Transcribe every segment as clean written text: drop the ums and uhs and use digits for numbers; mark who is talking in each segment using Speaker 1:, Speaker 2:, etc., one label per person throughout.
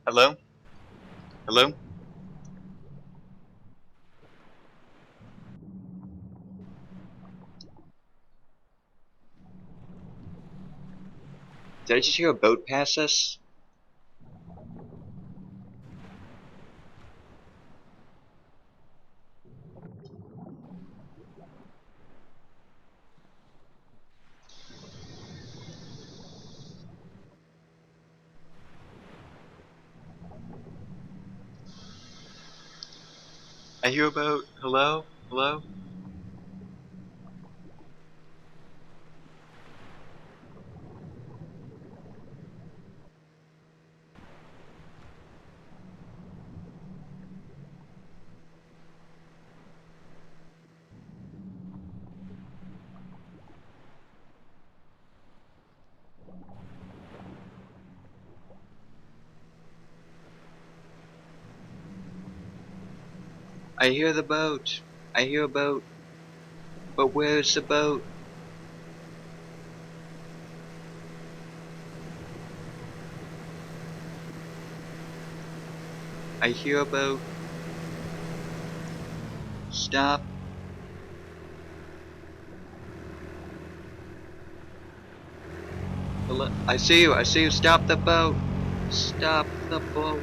Speaker 1: Hello? Hello? Did I just hear a boat pass us? I hear a boat. Hello? Hello? I hear the boat. I hear a boat. But where's the boat? I hear a boat. Stop. Hello? I see you. I see you. Stop the boat. Stop the boat.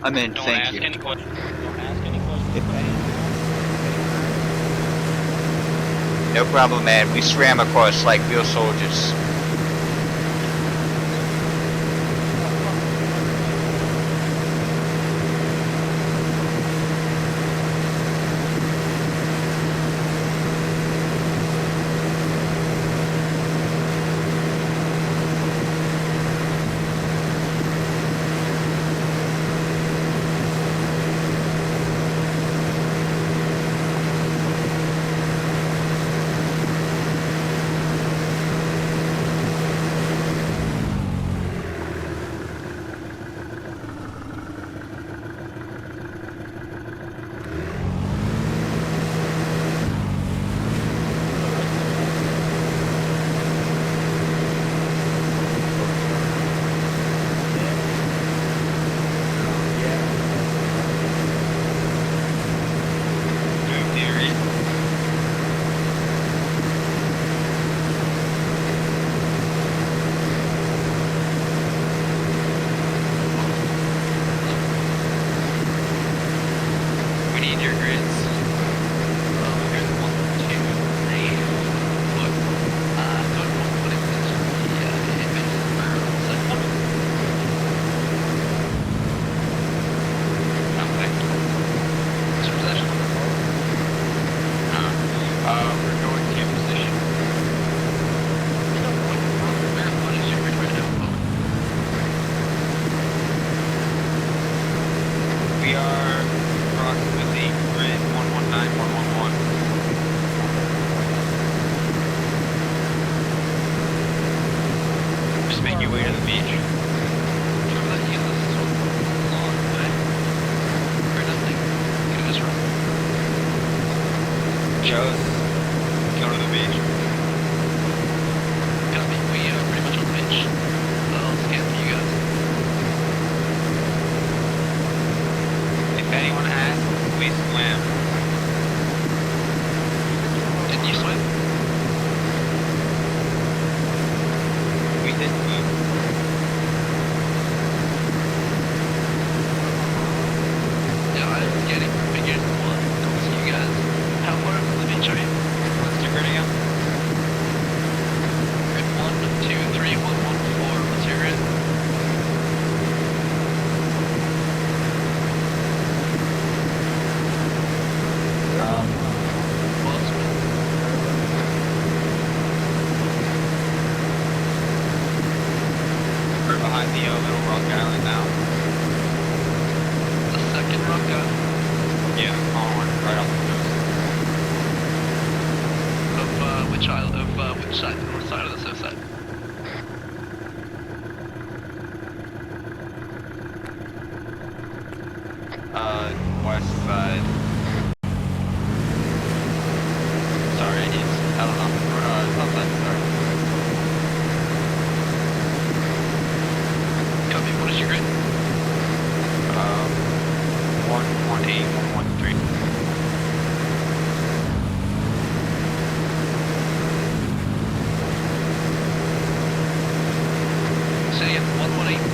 Speaker 1: I'm in. Thank you.
Speaker 2: Don't ask any questions.
Speaker 1: No problem, man. We swam across like real soldiers.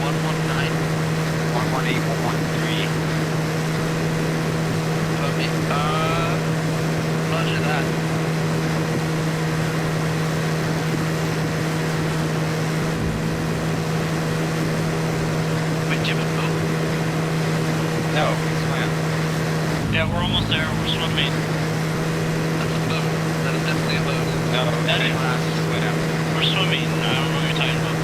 Speaker 3: 119.
Speaker 1: 118, 113.
Speaker 3: Copy. Roger that. Wait, Jim and Bill?
Speaker 1: No, we swam.
Speaker 2: Yeah, we're almost there. We're swimming.
Speaker 3: That's a boat. That is definitely a boat.
Speaker 1: No,
Speaker 2: That is-
Speaker 1: not swam.
Speaker 2: We're swimming. I don't know what you're talking about.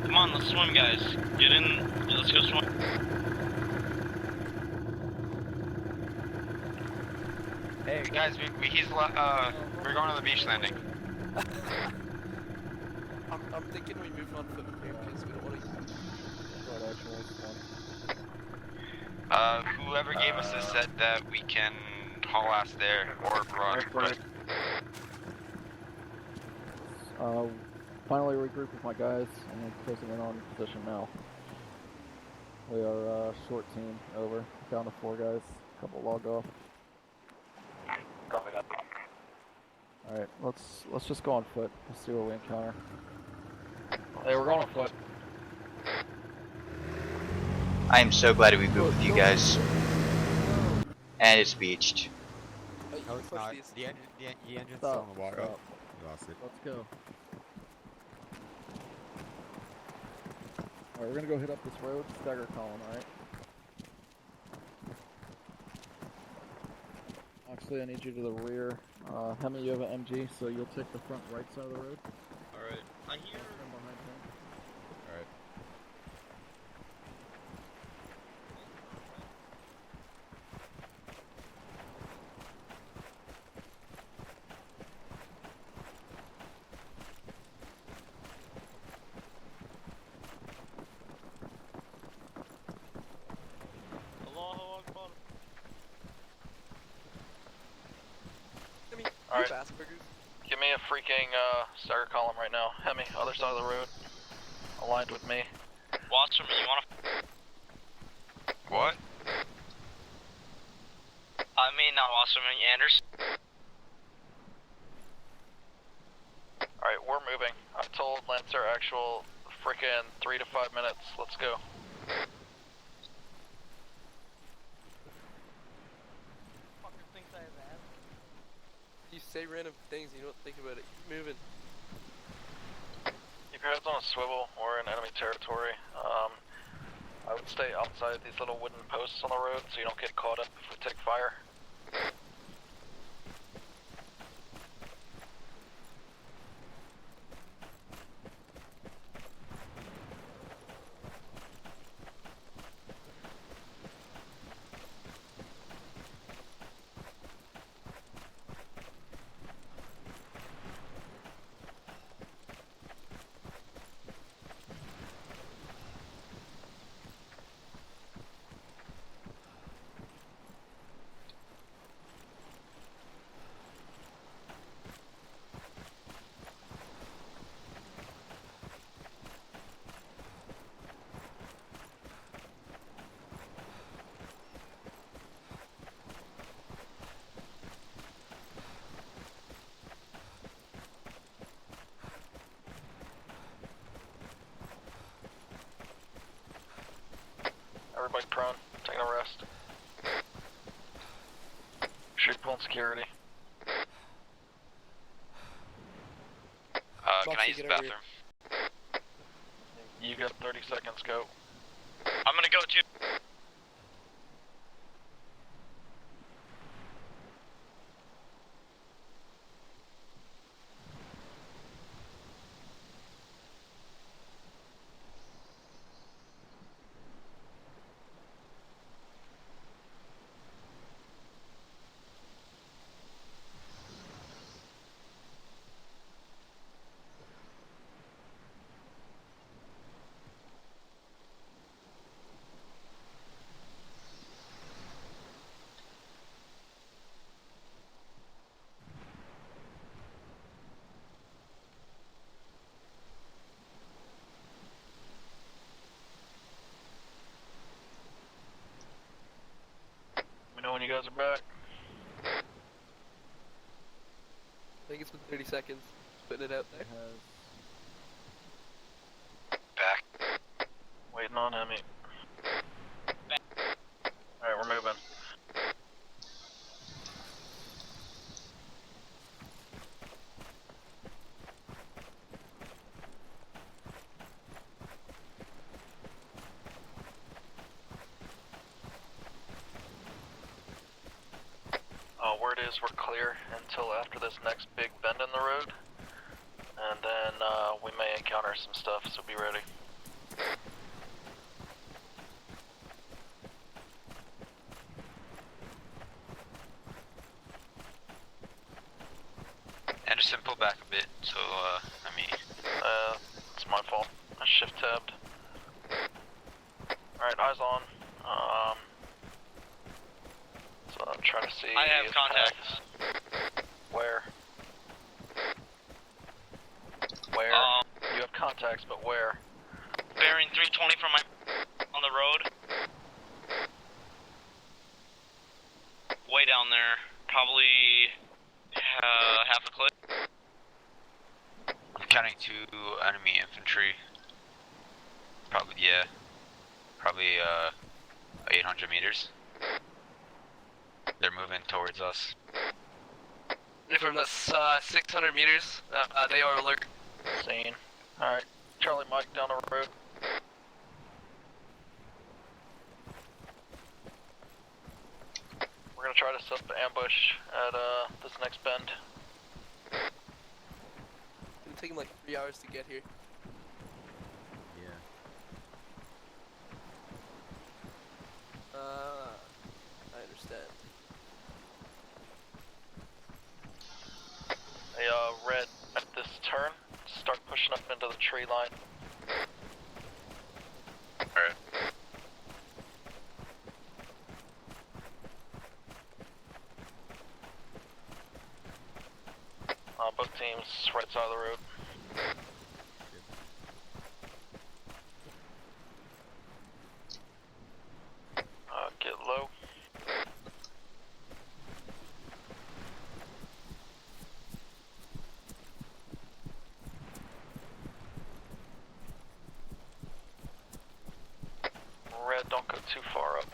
Speaker 2: Come on, let's swim, guys. Get in. Let's go swim.
Speaker 1: Hey guys, we're going to the beach landing.
Speaker 4: I'm thinking we move on foot from here because we don't want to.
Speaker 1: Whoever gave us this said that we can haul ass there or abroad.
Speaker 5: Finally regroup with my guys and then closing in on position now. We are short team, over. Down to 4 guys, a couple logged off. Alright, let's just go on foot. Let's see what we encounter.
Speaker 3: Hey, we're going on foot.
Speaker 1: I am so glad we moved with you guys. And it's beached.
Speaker 6: No, it's not. The engine's still
Speaker 5: Stop.
Speaker 6: on the water.
Speaker 5: Stop.
Speaker 6: Oh, lost it.
Speaker 5: Let's go. Alright, we're gonna go hit up this road, stagger column, alright? Actually, I need you to the rear. Hemi, you have an MG, so you'll take the front right side of the road.
Speaker 2: Alright. I hear.
Speaker 5: Turn behind him.
Speaker 6: Alright.
Speaker 2: Allahu Akbar.
Speaker 3: All right.
Speaker 4: Asperger's.
Speaker 3: Give me a freaking stagger column right now. Hemi, other side of the road. Aligned with me.
Speaker 2: Wasserman, you wanna?
Speaker 1: What?
Speaker 2: I mean, not Wasserman, Anders.
Speaker 3: Alright, we're moving. I told Lancer actual freaking 3 to 5 minutes. Let's go.
Speaker 4: You say random things and you don't think about it. Keep moving.
Speaker 3: Keep your heads on a swivel. We're in enemy territory. I would stay outside these little wooden posts on the road so you don't get caught up if we take fire. Everybody prone, taking a rest. Shoot pulling security.
Speaker 1: Can I use the bathroom?
Speaker 3: You got 30 seconds, go.
Speaker 2: I'm gonna go too.
Speaker 3: you guys are back.
Speaker 4: I think it's been 30 seconds. Putting it out there.
Speaker 3: Back. Waiting on Hemi. Alright, we're moving. Word is we're clear until after this next big bend in the road. And then we may encounter some stuff, so be ready.
Speaker 2: Anderson, pull back a bit, so,
Speaker 3: It's my fault. I shift tabbed. Alright, eyes on. So I'm trying to see.
Speaker 2: I have contacts.
Speaker 3: Where? Where? You have contacts, but where?
Speaker 2: Bearing 320 from on the road. Way down there, probably half a clip. I'm counting 2 enemy infantry. Probably 800 meters. They're moving towards us.
Speaker 4: From the 600 meters, they are alert.
Speaker 3: Seen. Alright, Charlie Mike down the road. We're gonna try to set up an ambush at this next bend.
Speaker 4: It's taking like 3 hours to get here.
Speaker 6: Yeah.
Speaker 4: I understand.
Speaker 3: Hey, Red, at this turn, start pushing up into the tree line.
Speaker 2: Alright.
Speaker 3: Both teams, right side of the road. Get low. Red, don't go too far up.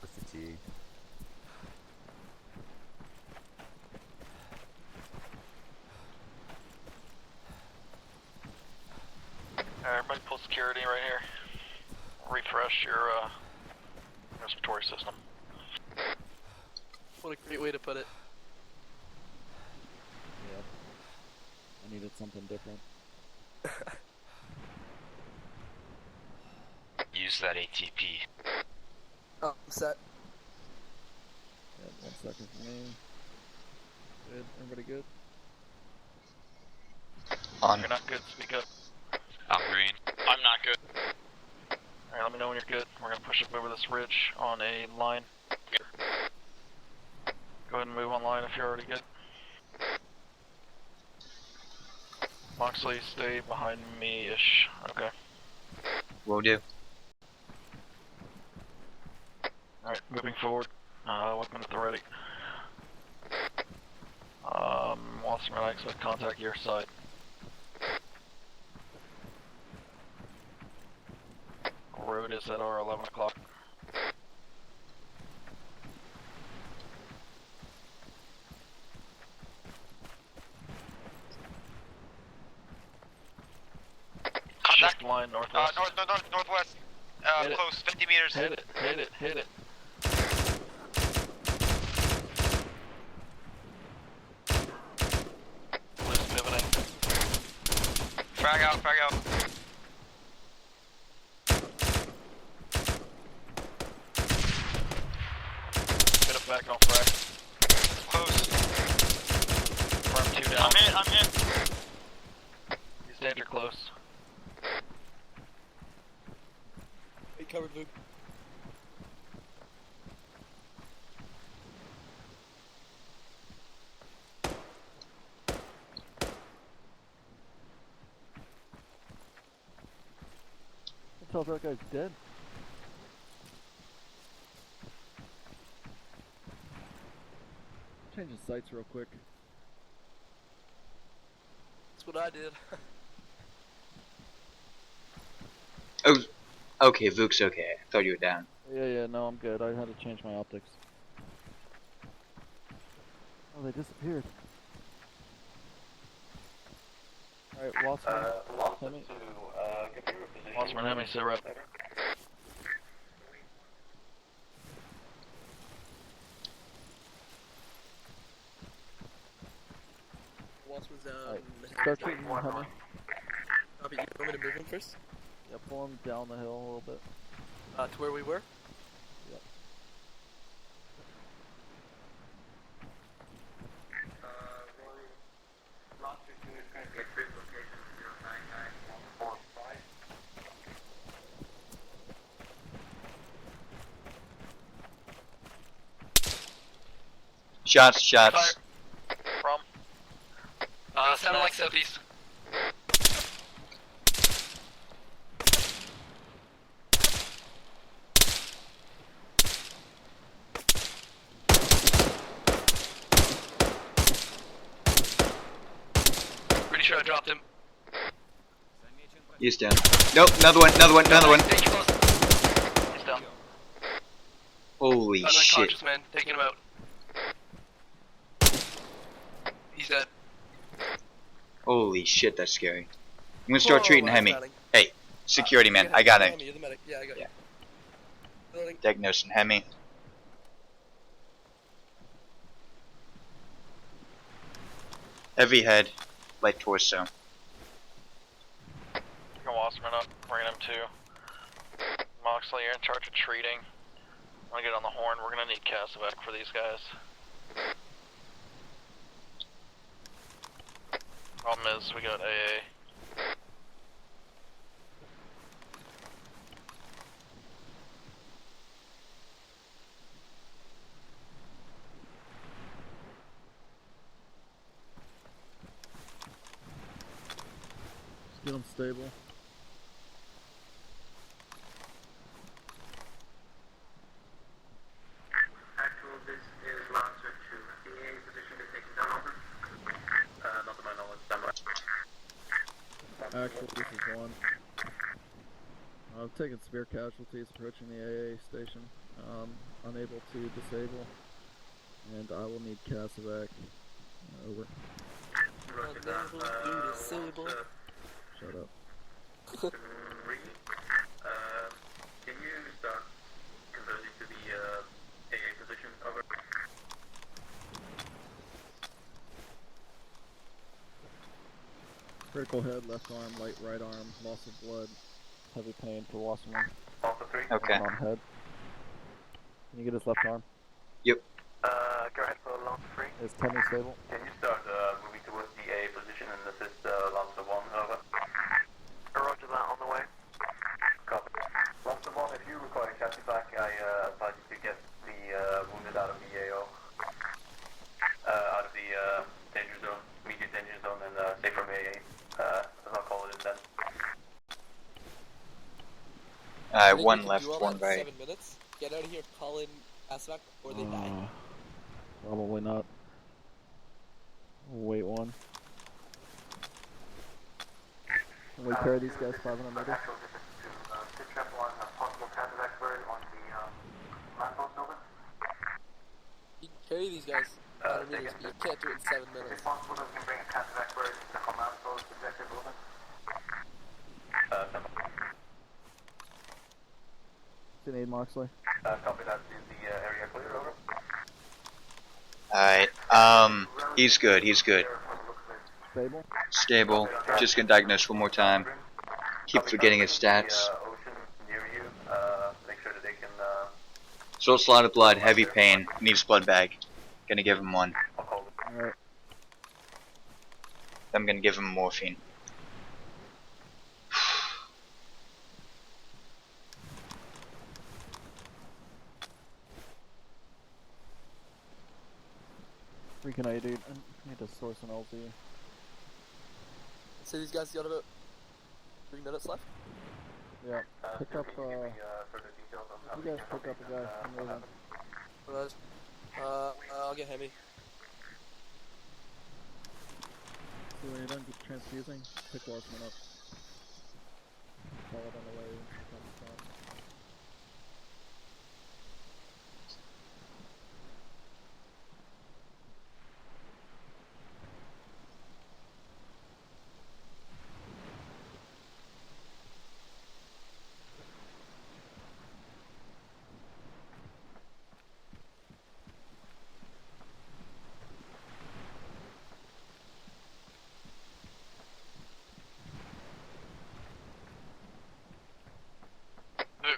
Speaker 6: What's the T?
Speaker 3: Everybody pull security right here. Refresh your respiratory system.
Speaker 4: What a great way to put it.
Speaker 5: Yeah. I needed something different.
Speaker 2: Use that ATP.
Speaker 4: Oh, I'm set.
Speaker 5: Yeah, 1 second for me. Good. Everybody good?
Speaker 1: On.
Speaker 3: If you're not good, speak up.
Speaker 2: I'm green. I'm not good.
Speaker 3: Alright, let me know when you're good. We're gonna push up over this ridge on a line. Go ahead and move on line if you're already good. Moxley, stay behind me-ish. Okay.
Speaker 1: Will do.
Speaker 3: Alright, moving forward. Weapon at the ready. Watson, I expect contact your side. Road is at our 11 o'clock. Shift line northwest.
Speaker 2: Northwest.
Speaker 3: Hit it.
Speaker 2: Close, 50 meters.
Speaker 3: Hit it, hit it, hit it. Blue's pivoting.
Speaker 2: Frag out, frag out.
Speaker 3: Hit it back on frag.
Speaker 2: Close.
Speaker 3: Firm 2 down.
Speaker 2: I'm hit.
Speaker 3: close.
Speaker 4: We covered Luke.
Speaker 5: Tell that guy's dead. Changing sights real quick.
Speaker 4: That's what I did.
Speaker 1: Oh, okay, Luke's okay. I thought you were down.
Speaker 5: Yeah, no, I'm good. I had to change my optics. Oh, they disappeared. Alright, Wasserman. Hemi.
Speaker 3: Osman, Hemi, sit rep.
Speaker 4: Wasserman's down.
Speaker 5: Alright, start treating Hemi.
Speaker 4: Copy. You want me to move him first?
Speaker 5: Yeah, pull him down the hill a little bit.
Speaker 4: To where we were?
Speaker 5: Yep.
Speaker 1: Shots.
Speaker 3: From?
Speaker 4: Sounded like southeast. Pretty sure I dropped him.
Speaker 1: He's down. Nope, another one.
Speaker 4: Stay close.
Speaker 3: He's down.
Speaker 1: Holy
Speaker 4: I'm
Speaker 1: shit.
Speaker 4: unconscious, man. Taking him out. He's dead.
Speaker 1: Holy shit, that's scary. I'm gonna start treating
Speaker 4: I'm
Speaker 1: Hemi.
Speaker 4: batting.
Speaker 1: Hey, security man,
Speaker 4: You're
Speaker 1: I got him.
Speaker 4: Hemi, you're the medic. Yeah, I got
Speaker 1: Yeah.
Speaker 4: you. Building.
Speaker 1: Diagnosing Hemi. Heavy head, light torso.
Speaker 3: Go Osman up, bringing him to. Moxley, you're in charge of treating. I'm gonna get on the horn. We're gonna need Casevac for these guys. Problem is, we got AA.
Speaker 5: Just get him stable.
Speaker 7: Actual, this is Lancer 2. The AA position is taken down over. Not to my knowledge,
Speaker 5: Actually, this is one. I've taken severe casualties approaching the AA station. Unable to disable. And I will need Casevac. Over.
Speaker 7: Unable
Speaker 4: to disable.
Speaker 5: Shut up.
Speaker 7: 3. Can you start converting to the AA position? Over.
Speaker 5: Critical head, left arm, right arm, loss of blood, heavy pain for Wasserman.
Speaker 7: Also 3.
Speaker 1: Okay.
Speaker 5: On head. Can you get his left arm?
Speaker 7: Go ahead for Lancer 3.
Speaker 5: Is Kenny stable?
Speaker 7: Can you start moving towards the AA position and assist Lancer 1? Over. Roger that, on the way. Copy. Lancer 1, if you require Casevac, I advise you to get the wounded out of the AO. Out of the danger zone, immediate danger zone, and stay from AA. As I'll call it in then.
Speaker 1: Alright, one left, one right.
Speaker 4: 7 minutes. Get out of here, call in Casevac, or they die.
Speaker 5: Probably not. We'll wait one. Can we carry these guys 500 meters?
Speaker 7: Actual distance to sit trap 1, possible Casevac bird on the lamppost over.
Speaker 4: You can carry these guys 100 meters, but you can't do it in 7 minutes.
Speaker 7: If possible, we can bring a Casevac bird into command post objective movement.
Speaker 5: Do you need Moxley?
Speaker 7: Copy that. Is the area clear? Over.
Speaker 1: Alright, he's good.
Speaker 5: Stable?
Speaker 1: Stable. Just gonna diagnose one more time. Keep forgetting his stats.
Speaker 7: Ocean near you. Make sure that they can.
Speaker 1: Source a lot of blood, heavy pain, needs blood bag. Gonna give him one.
Speaker 7: I'll call it.
Speaker 5: Alright.
Speaker 1: I'm gonna give him morphine.
Speaker 5: Recon 8, dude. I need to source an LZ.
Speaker 4: So these guys got about 3 minutes left.
Speaker 5: Yeah. Pick up,
Speaker 7: further details on how
Speaker 5: you guys pick up a guy. I'm moving.
Speaker 4: Alright. I'll get Hemi.
Speaker 5: So when you're done transfusing, pick Warsman up. Call it on the way. Come stop.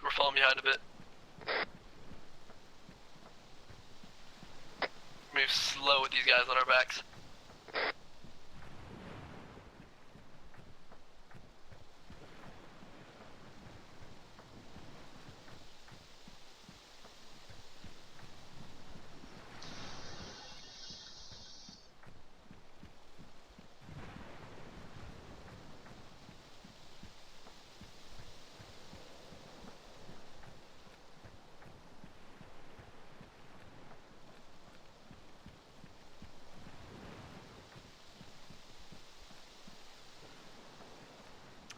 Speaker 4: We're falling behind a bit. Move slow with these guys on our backs.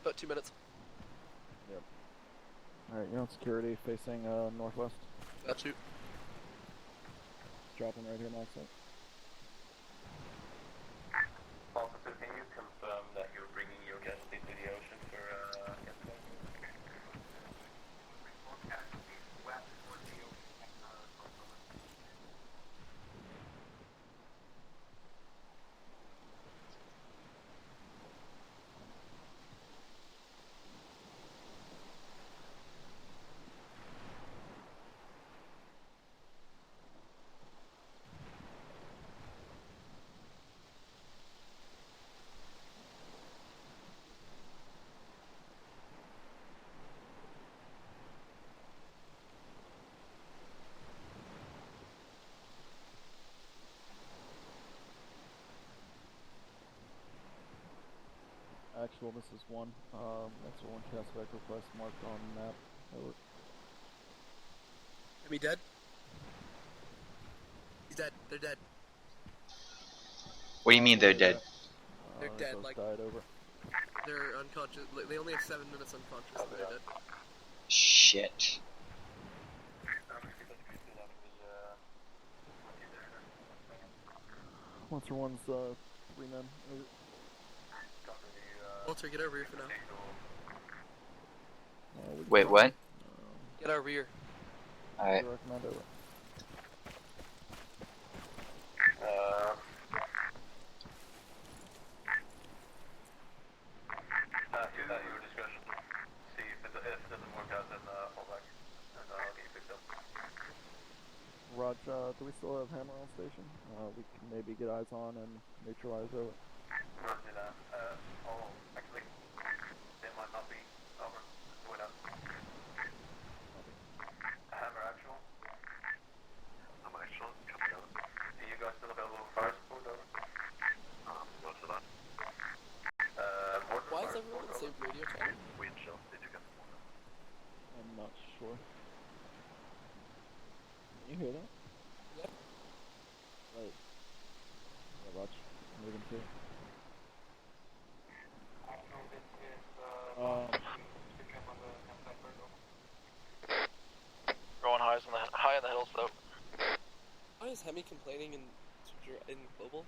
Speaker 4: About 2 minutes.
Speaker 5: Yep. Alright, you're on security facing northwest.
Speaker 4: Got you.
Speaker 5: Dropping right here, Max.
Speaker 7: Officer, can you confirm that you're bringing your casualty to the ocean for escort?
Speaker 5: Actual, this is one. That's a one castback request marked on the map. Over.
Speaker 4: Hemi dead? He's dead. They're dead.
Speaker 1: What do you mean they're dead?
Speaker 4: They're dead,
Speaker 5: Those
Speaker 4: like-
Speaker 5: died over.
Speaker 4: They're unconscious. They only have 7 minutes unconscious, and they're dead.
Speaker 1: Shit.
Speaker 5: Monster one's 3 men. Over.
Speaker 4: Walter, get our rear for now.
Speaker 1: Wait, what?
Speaker 4: Get our rear.
Speaker 1: Alright.
Speaker 5: Recommend over.
Speaker 7: Your discretion. See if it doesn't work out, then fall back, and I'll get you picked up.
Speaker 5: Raj, do we still have Hammer on station? We can maybe get eyes on and neutralize over.
Speaker 7: Roger that. Oh, actually, they might not be. Over. Wait up. Hammer actual. I'm actual. Coming out. Are you guys still available for fire support? Over. Most of that.
Speaker 4: Why is everyone on the same radio channel?
Speaker 7: Wind chill. Did you get the one?
Speaker 5: I'm not sure. Can you hear that?
Speaker 4: Yep.
Speaker 5: Right. Yeah, Raj. Moving too.
Speaker 3: Going high in the hills though.
Speaker 4: Why is Hemi complaining in global?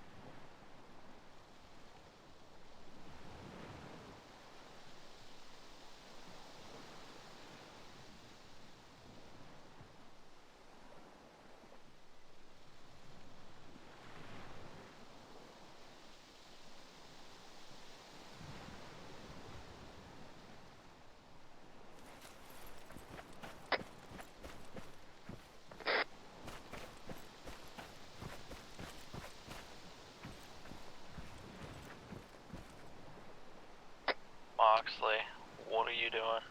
Speaker 3: Moxley, what are you doing?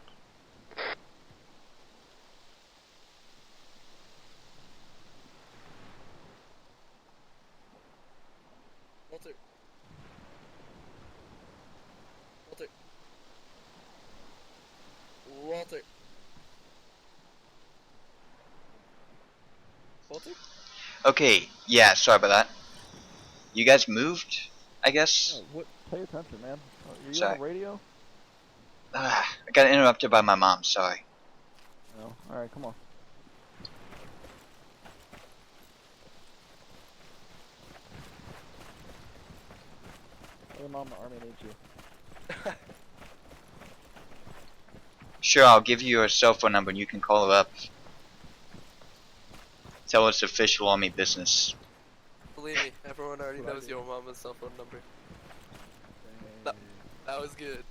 Speaker 1: Okay, yeah, sorry about that. You guys moved, I guess?
Speaker 5: Yeah, what? Pay attention, man. Are you on
Speaker 1: Sorry.
Speaker 5: the radio?
Speaker 1: I got interrupted by my mom, sorry.
Speaker 5: No. Alright, come on. Tell your mom the army needs you.
Speaker 1: Sure, I'll give you her cell phone number and you can call her up. Tell her it's official Army business.
Speaker 4: Believe me, everyone already
Speaker 5: What I
Speaker 4: knows
Speaker 5: do.
Speaker 4: your mama's cell phone number.
Speaker 5: Dang.
Speaker 4: That was good.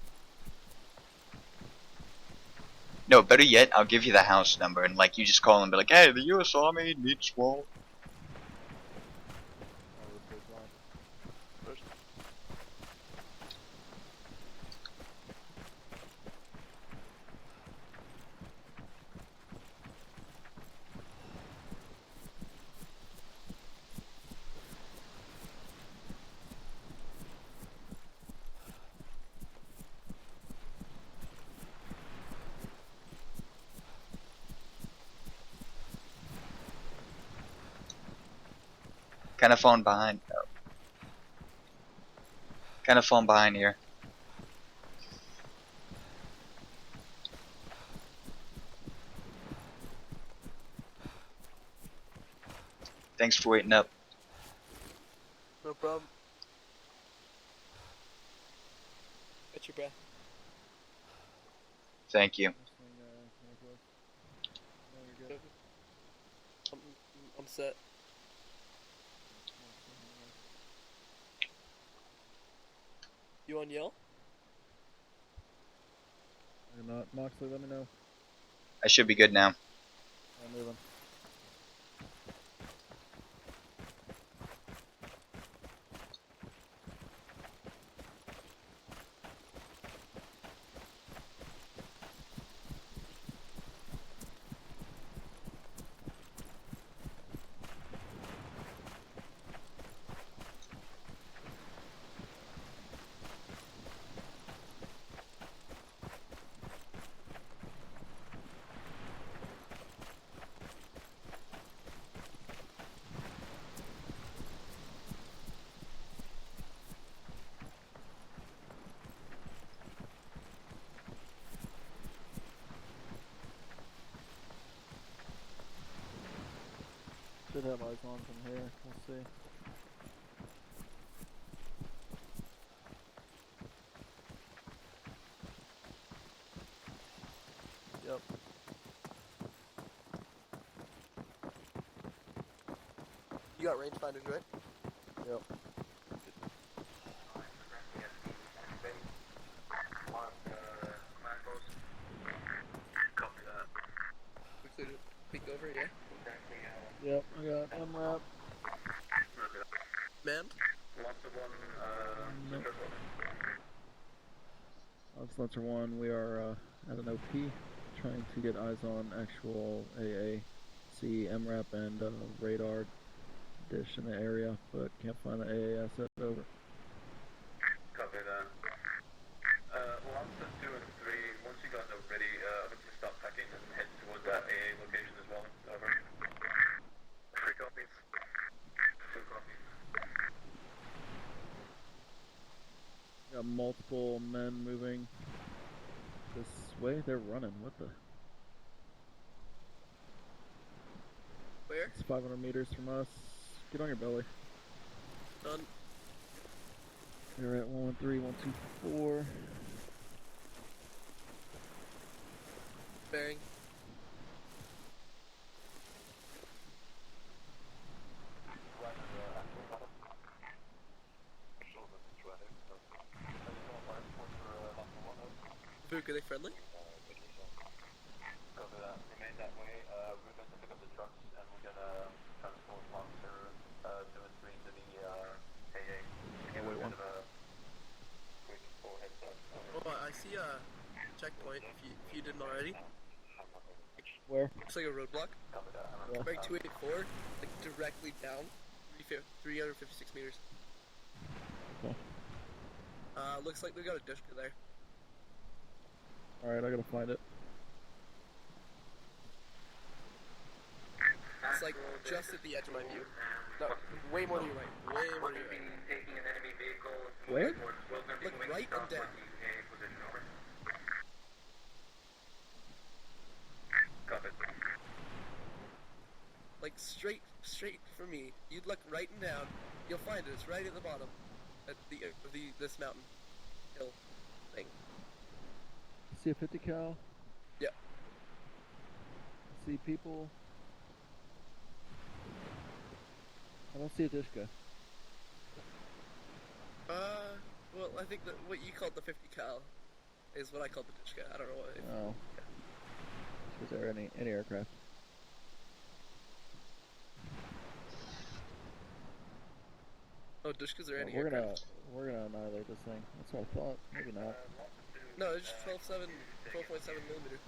Speaker 1: No, better yet, I'll give you the house number and like you just call and be like, hey, the US Army needs Walt.
Speaker 5: Oh, this goes on.
Speaker 1: Kind of falling behind. Oh. Kind of falling behind here. Thanks for waiting up.
Speaker 4: No problem. Catch your breath.
Speaker 1: Thank you.
Speaker 5: Northwest. No, you're good.
Speaker 4: I'm set. You on yell?
Speaker 5: You're not. Moxley, let me know.
Speaker 1: I should be good now.
Speaker 5: I'm moving. Should have eyes on from here. We'll see. Yep.
Speaker 4: You got rangefinders, right?
Speaker 5: Yep.
Speaker 3: Copy that.
Speaker 4: Quickly peek over, yeah?
Speaker 5: Yep. I got MRAP.
Speaker 4: Manned?
Speaker 5: Nope. Sensor 1, we are at an OP trying to get eyes on actual AA, see MRAP and radar dish in the area, but can't find the AA asset. Over.
Speaker 7: Copy that. Lancer 2 and 3, once you guys are ready, I want you to start packing and head towards that AA location as well. Over. 3 copies. 2 copies.
Speaker 5: Got multiple men moving this way. They're running. What the?
Speaker 4: Where?
Speaker 5: It's 500 meters from us. Get on your belly.
Speaker 4: Done.
Speaker 5: They're at 113, 124.
Speaker 4: Bearing. Vuk, are they friendly?
Speaker 7: Copy that. Remain that way. We're going to pick up the trucks and we're going to transport Lancer 2 and 3 to the AA. Give a bit of a quick forehead start.
Speaker 4: Oh, I see a checkpoint if you didn't already.
Speaker 5: Where?
Speaker 4: Looks like a roadblock.
Speaker 7: Copy that.
Speaker 5: Yeah.
Speaker 4: Bearing 284, like directly down 356 meters.
Speaker 5: Okay.
Speaker 4: Looks like we got a Dushka there.
Speaker 5: Alright, I gotta find it.
Speaker 4: It's like just at the edge of my view. No, way more to your right. Way more to your right.
Speaker 5: What?
Speaker 4: Look right and down. Like straight for me. You'd look right and down. You'll find it. It's right at the bottom, at this mountain hill thing.
Speaker 5: See a 50 cal?
Speaker 4: Yep.
Speaker 5: See people? I don't see a Dishka.
Speaker 4: Well, I think that what you called the 50 cal is what I called the Dishka. I don't know what.
Speaker 5: Oh. Is there any aircraft?
Speaker 4: Oh, Dishkas are any
Speaker 5: We're
Speaker 4: aircraft.
Speaker 5: gonna annihilate this thing. That's what I thought. Maybe not.
Speaker 4: No, it's just 12.7 millimeter.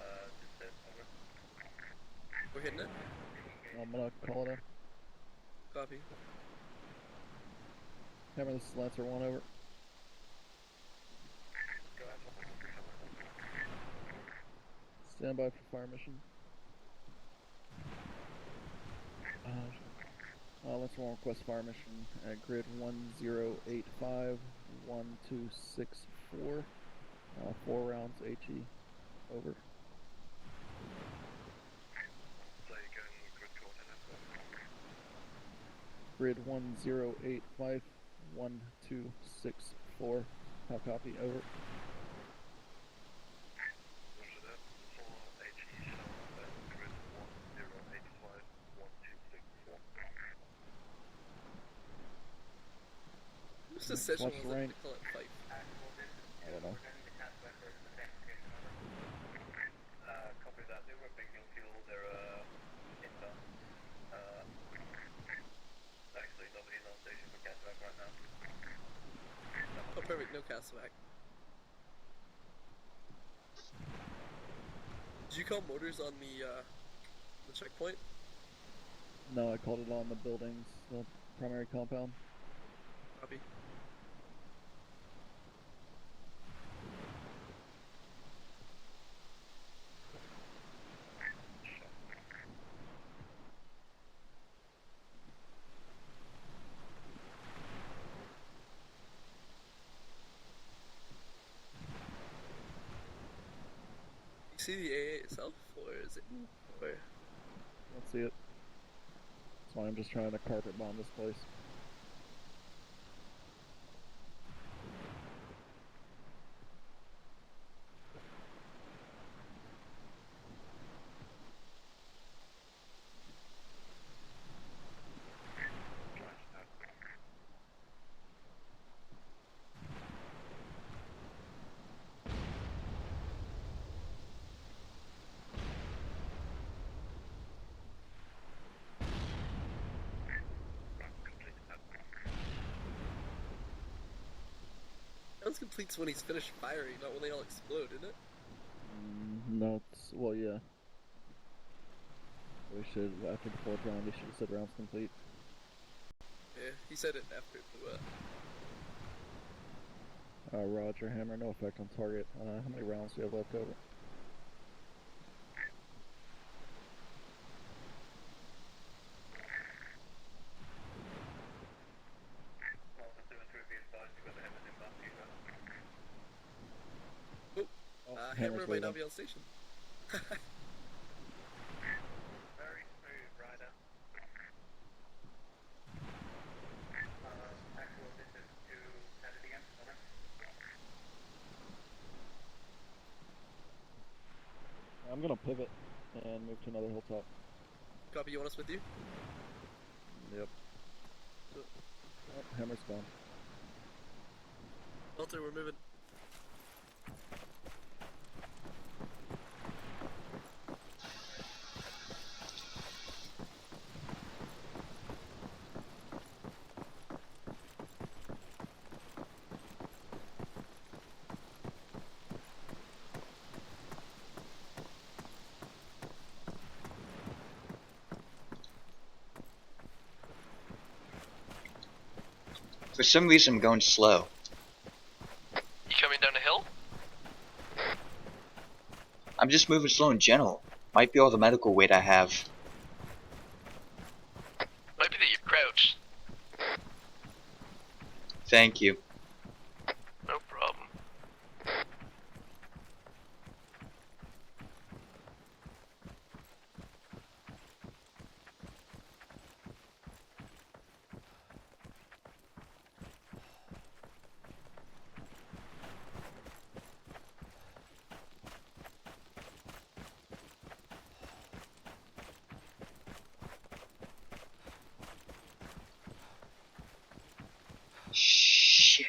Speaker 4: We're hitting it.
Speaker 5: I'm gonna call it in.
Speaker 4: Copy.
Speaker 5: Hammer, this is Lancer 1 over. Stand by for fire mission. Lancer 1 request fire mission at grid 1085 1264. 4 rounds HE. Over. Grid 1085 1264. How copy? Over.
Speaker 4: Whose decision
Speaker 5: What's
Speaker 4: was
Speaker 5: the
Speaker 4: it
Speaker 5: rank?
Speaker 4: to call it fight?
Speaker 5: I don't know.
Speaker 7: Copy that. They were big new fuel. They're inbound. Actually, nobody's on station for Castback right now.
Speaker 4: Oh, perfect. No castback. Did you call motors on the checkpoint?
Speaker 5: No, I called it on the buildings, the primary compound.
Speaker 4: Copy. You see the AA itself, or is it? Or
Speaker 5: Let's see it. That's why I'm just trying to carpet bomb this place.
Speaker 4: Rounds completes when he's finished firing, not when they all explode, isn't it?
Speaker 5: No, it's, well, yeah. We should, after the 4th round, we should have said rounds complete.
Speaker 4: Yeah, he said it after it blew up.
Speaker 5: Roger, Hammer, no effect on target. How many rounds do you have left over?
Speaker 4: Hammer might
Speaker 5: leaving.
Speaker 4: not be on station.
Speaker 7: Very smooth rider. Actual distance to Kennedy again. Over.
Speaker 5: I'm gonna pivot and move to another hilltop.
Speaker 4: Copy, you want us with you?
Speaker 5: Yep. Oh, Hammer's gone.
Speaker 4: Walter, we're moving.
Speaker 1: For some reason, I'm going slow.
Speaker 4: You coming down the hill?
Speaker 1: I'm just moving slow in general. Might be all the medical weight I have. Thank you.
Speaker 3: No problem.
Speaker 1: Shit.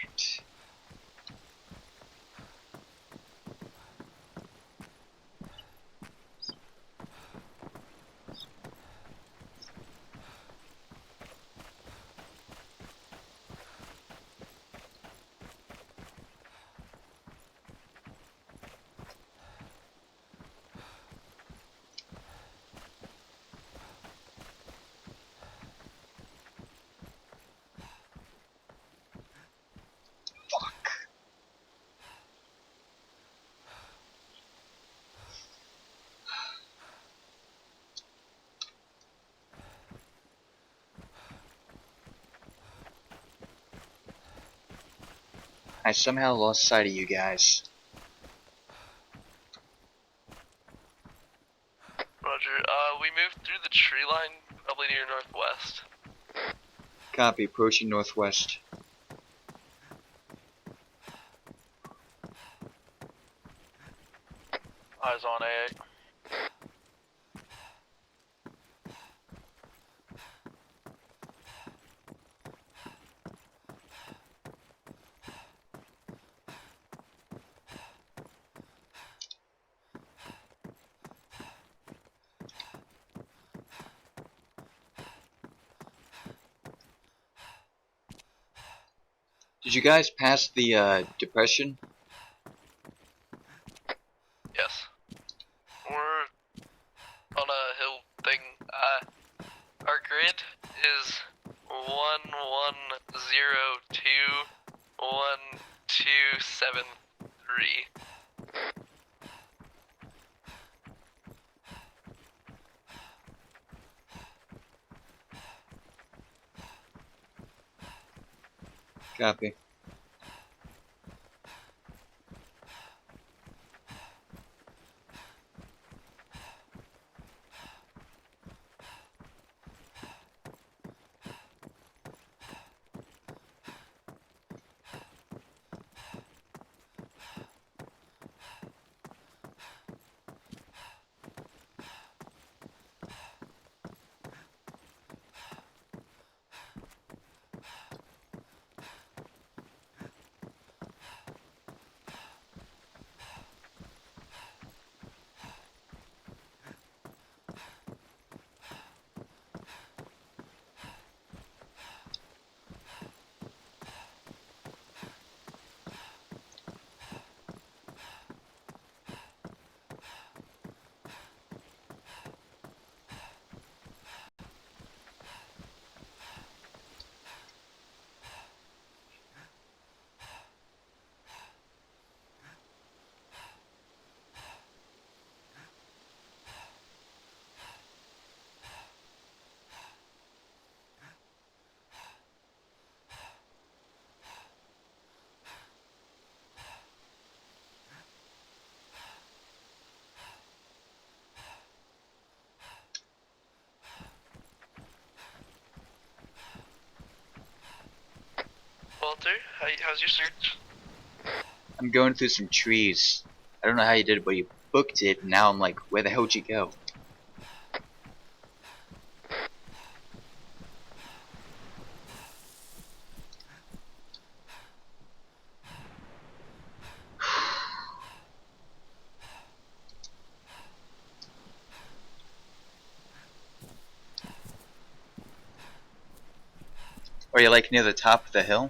Speaker 1: Fuck. I somehow lost sight of you guys.
Speaker 3: Roger. We moved through the tree line, probably near northwest.
Speaker 1: Copy, approaching northwest.
Speaker 3: Eyes on A8.
Speaker 1: Did you guys pass the depression?
Speaker 3: Yes. We're on a hill thing. Our grid is 11021273.
Speaker 1: Copy.
Speaker 3: Walter, how's your search?
Speaker 1: I'm going through some trees. I don't know how you did it, but you booked it, and now I'm like, where the hell'd you go? Are you like near the top of the hill?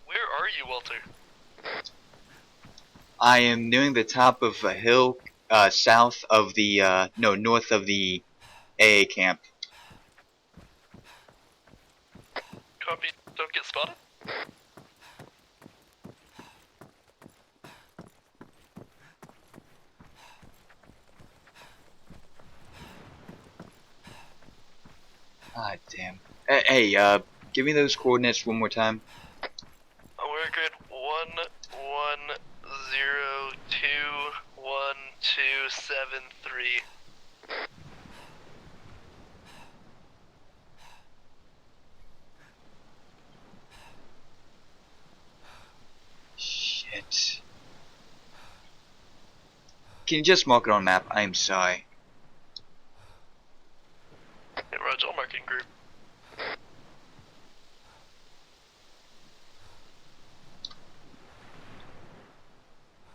Speaker 3: Where are you, Walter?
Speaker 1: I am nearing the top of a hill south of the, no, north of the AA camp.
Speaker 3: Copy. Don't get spotted.
Speaker 1: Ah, damn. Hey, Give me those coordinates one more time.
Speaker 3: We're good. 1102127
Speaker 1: Shit. Can you just mark it on map? I'm sorry.
Speaker 3: Hey, Roger, I'll mark in group.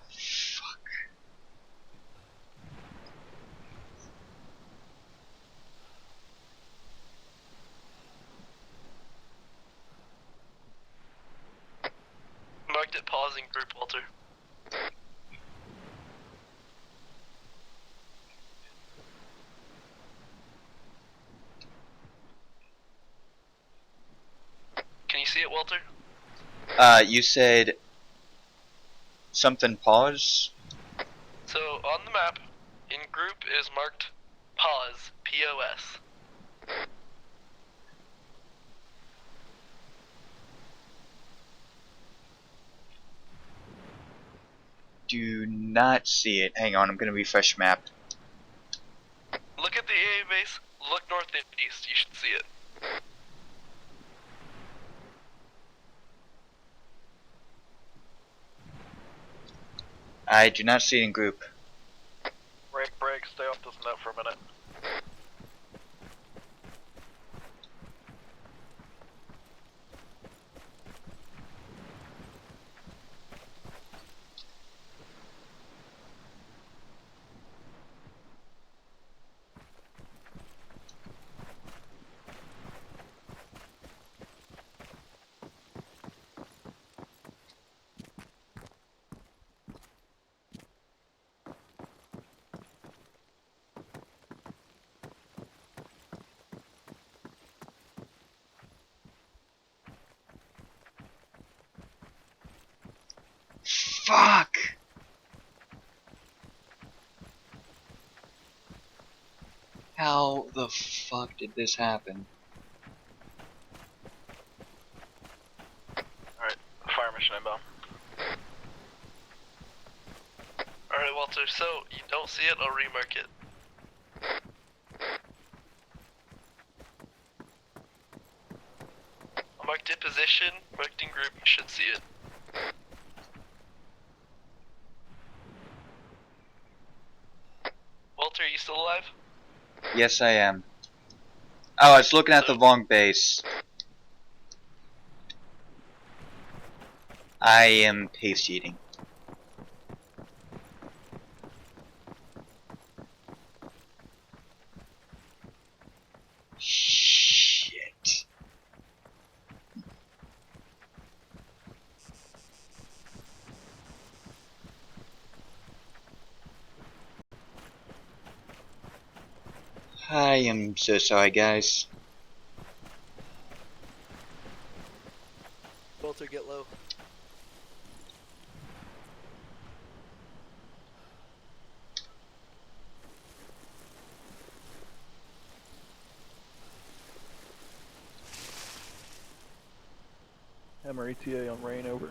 Speaker 1: Fuck.
Speaker 3: Marked it pausing group, Walter. Can you see it, Walter?
Speaker 1: You said something pause?
Speaker 3: So, on the map, in group is marked pause, P-O-S.
Speaker 1: Do not see it. Hang on, I'm gonna refresh map.
Speaker 3: Look at the AA base, look north and east, you should see it.
Speaker 1: I do not see it in group.
Speaker 3: Break, stay off this net for a minute.
Speaker 1: Fuck! How the fuck did this happen?
Speaker 3: Alright, fire mission inbound. Alright, Walter, so you don't see it, I'll remark it. I marked it position, marked in group, you should see it. Walter, are you still alive?
Speaker 1: Yes, I am. Oh, I was looking at the wrong base. I am paste eating. Shit. I am so sorry, guys.
Speaker 4: Walter, get low.
Speaker 5: Hammer ETA on rain over.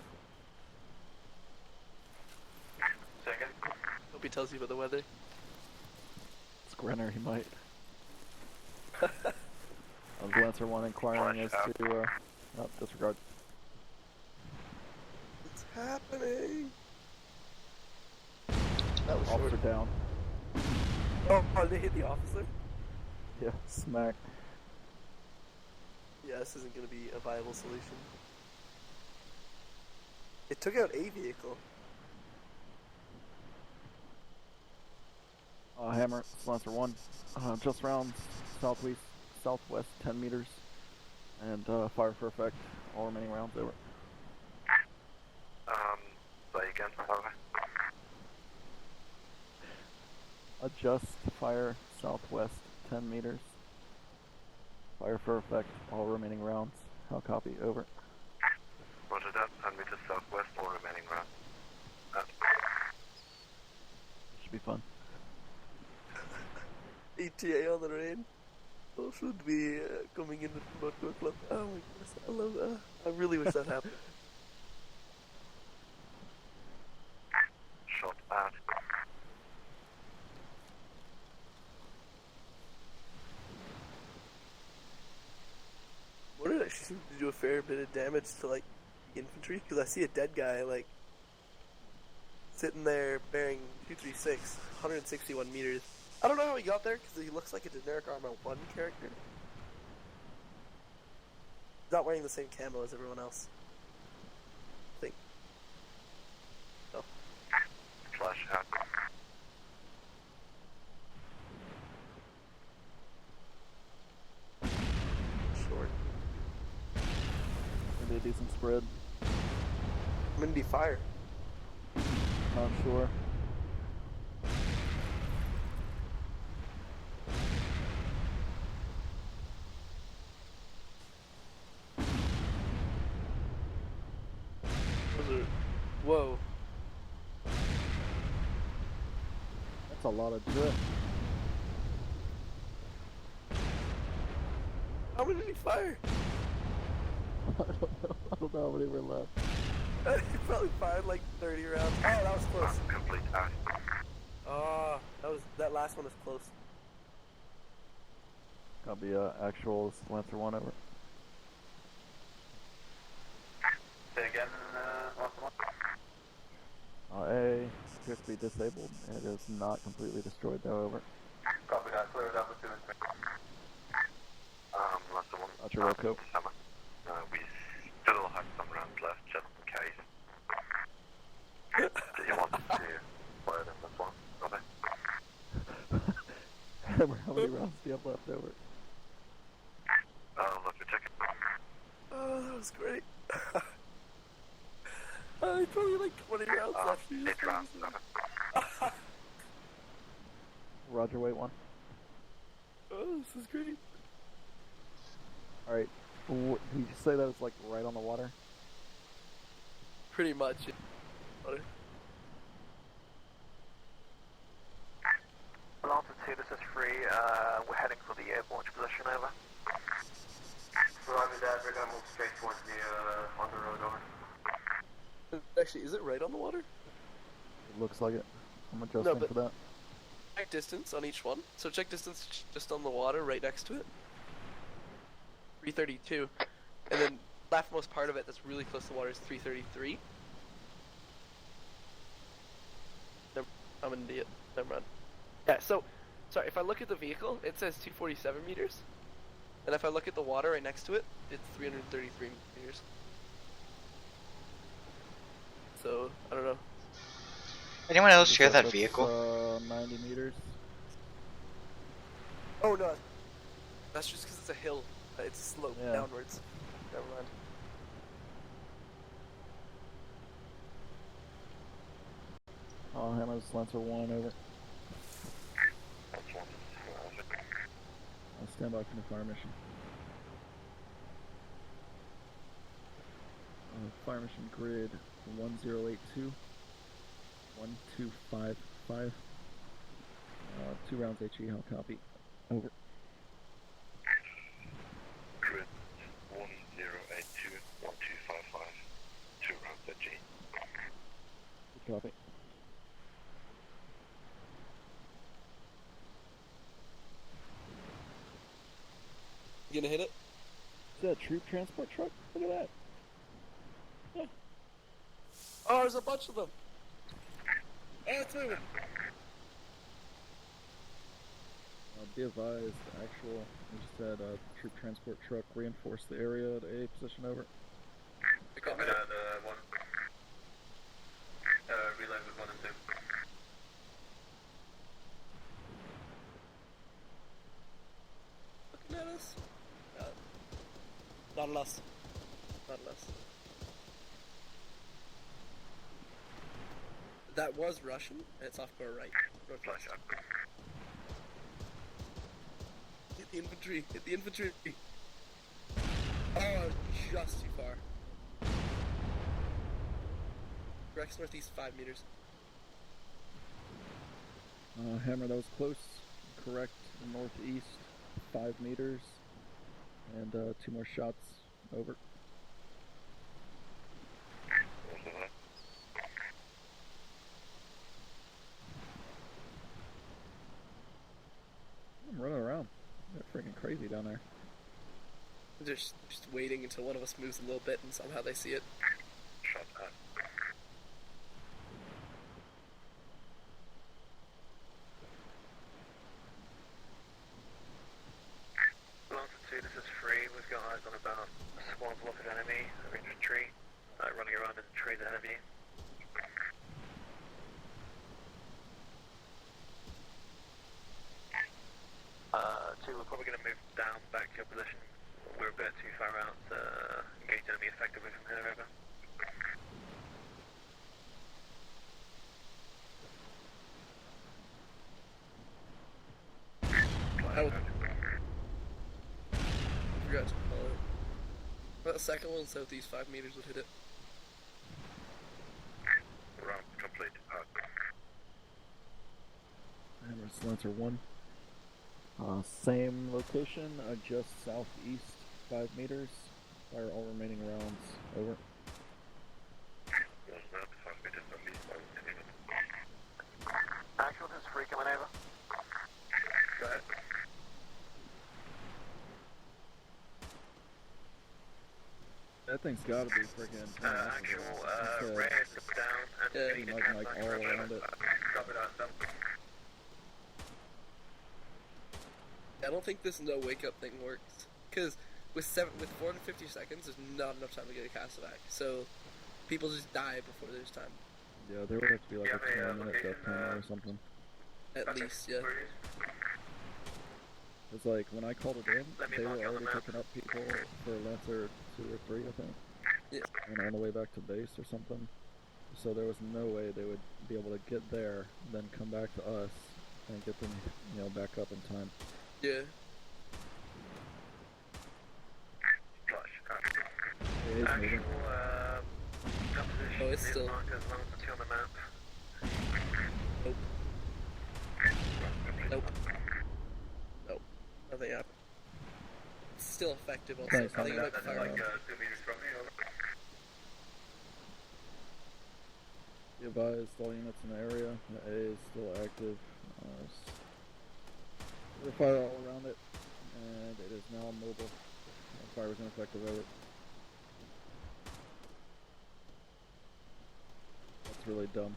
Speaker 7: Second.
Speaker 4: Hope he tells you about the weather.
Speaker 5: Grenner, he might. Lancer 1 inquiring as to, disregard.
Speaker 4: It's happening! That was
Speaker 5: Officer
Speaker 4: short.
Speaker 5: down.
Speaker 4: Oh, they hit the officer?
Speaker 5: Yeah, smack.
Speaker 4: Yeah, this isn't gonna be a viable solution. It took out a vehicle.
Speaker 5: Hammer, Lancer 1, just round southwest 10 meters, and fire for effect, all remaining rounds over.
Speaker 7: Say again, over.
Speaker 5: Adjust fire southwest 10 meters, fire for effect, all remaining rounds. How copy, over.
Speaker 7: Roger that, 10 meters southwest, all remaining round.
Speaker 5: Should be fun.
Speaker 4: ETA on the rain. Oh. should be coming into the motor club. Oh my goodness, I love that. I really wish that happened.
Speaker 7: Shot out.
Speaker 4: Mortar actually seems to do a fair bit of damage to like the infantry because I see a dead guy like sitting there bearing 236, 161 meters. I don't know how he got there because he looks like a generic Arma 1 character. He's not wearing the same camo as everyone else. I think. No.
Speaker 7: Flash out.
Speaker 4: Short.
Speaker 5: Maybe a decent spread.
Speaker 4: Mindy fire.
Speaker 5: Not sure.
Speaker 4: Those are... Whoa.
Speaker 5: That's a lot of drift.
Speaker 4: How many did he fire?
Speaker 5: I don't know how many were left.
Speaker 4: He probably fired like 30 rounds. Oh, that was close.
Speaker 7: Complete out.
Speaker 4: Oh, that last one was close.
Speaker 5: Gotta be actual Lancer 1 over.
Speaker 7: Say again, last one.
Speaker 5: A appears to be disabled. It is not completely destroyed though, over.
Speaker 7: Copy that. Clear it up with 2 and 3. Last one.
Speaker 5: Roger, roll code.
Speaker 7: We still have some rounds left, just in case. Do you want to fire them this one? Okay.
Speaker 5: Hammer, how many rounds do you have left over?
Speaker 7: Let me check it.
Speaker 4: Oh, that was great. Probably like 20 rounds left.
Speaker 7: 8 rounds.
Speaker 5: Roger, wait 1.
Speaker 4: Oh, this is great.
Speaker 5: Alright. Did you say that was like right on the water?
Speaker 4: Pretty much.
Speaker 7: Altitude, this is free. We're heading for the air launch position, over. Roger that, we're gonna move straight towards the on the road, over.
Speaker 4: Actually, is it right on the water?
Speaker 5: It looks like it. I'm adjusting
Speaker 4: but-
Speaker 5: for that.
Speaker 4: Check distance on each one. So check distance just on the water right next to it. 332. And then leftmost part of it that's really close to the water is 333. I'm an idiot. Never mind. Yeah, so, sorry, if I look at the vehicle, it says 247 meters. And if I look at the water right next to it, it's 333 meters. So, I don't know.
Speaker 1: Anyone else
Speaker 5: Looks
Speaker 1: share
Speaker 5: like
Speaker 1: that
Speaker 5: that's,
Speaker 1: vehicle?
Speaker 5: 90 meters.
Speaker 4: Oh, no. That's just because it's a hill. It's sloped
Speaker 5: Yeah.
Speaker 4: downwards. Never mind.
Speaker 5: Oh, Hammer's Lancer 1 over. I'll stand by for the fire mission. Fire mission grid 1082 1255. 2 rounds HE, how copy? Over.
Speaker 7: Grid 1082 1255. 2 rounds at G.
Speaker 5: Good copy.
Speaker 4: You gonna hit it?
Speaker 5: Is that a troop transport truck? Look at that.
Speaker 4: Oh, there's a bunch of them. Oh, it's moving.
Speaker 5: Be advised, actual, we just had a troop transport truck reinforce the area at A position, over.
Speaker 7: Copy that, 1. Relay with 1 and 2.
Speaker 4: Looking at us? Not us. Not us. That was Russian, and it's off to our right.
Speaker 7: Flash out.
Speaker 4: Hit the infantry! Hit the infantry! Oh, just too far. Rex northeast 5 meters.
Speaker 5: Hammer, that was close. Correct, northeast. 5 meters, and 2 more shots. Over. I'm running around. They're freaking crazy down there.
Speaker 4: Just waiting until one of us moves a little bit and somehow they see it.
Speaker 7: Shot that. Longitude, this is free. We've got eyes on about a swarm of enemy, a infantry, running around in the trees ahead of you. Two, we're probably going to move down back to your position. We're a bit too far out to engage enemy effectively from here, over.
Speaker 4: Oh. Forgot to call it. That second one, southeast 5 meters would hit it.
Speaker 7: Round complete.
Speaker 5: Hammer Slancer 1. Same location, just southeast 5 meters. Fire all remaining rounds. Over.
Speaker 7: Actual, this is free coming over. Go ahead.
Speaker 5: That thing's gotta be freaking.
Speaker 7: Actual, red down and
Speaker 4: Yeah,
Speaker 7: green
Speaker 5: like all around it.
Speaker 7: Copy that, done.
Speaker 4: I don't think this no wake up thing works because with 450 seconds, there's not enough time to get a cast back. So people just die before there's time.
Speaker 5: Yeah, there would have to be like a 20-minute death timer or something.
Speaker 4: At least, yeah.
Speaker 5: It's like when I called it in,
Speaker 7: Let me
Speaker 5: they were
Speaker 7: mark you on the
Speaker 5: already
Speaker 7: map.
Speaker 5: picking up people for Lancer 2 or 3, I think.
Speaker 4: Yeah.
Speaker 5: And on the way back to base or something. So there was no way they would be able to get there, then come back to us and get them, back up in time.
Speaker 4: Yeah.
Speaker 5: It is moving.
Speaker 4: Oh, it's still.
Speaker 7: Marked as Lancer 2 on the map.
Speaker 4: Nope. Nope. Nope. Nothing happened. It's still effective also.
Speaker 5: Thanks,
Speaker 4: I think it might be
Speaker 7: That's
Speaker 4: fire
Speaker 7: like
Speaker 4: on.
Speaker 7: 2 meters from me, over.
Speaker 5: Be advised, all units in the area. The A is still active. We're fire all around it, and it is now mobile. Fire was ineffective over. That's really dumb.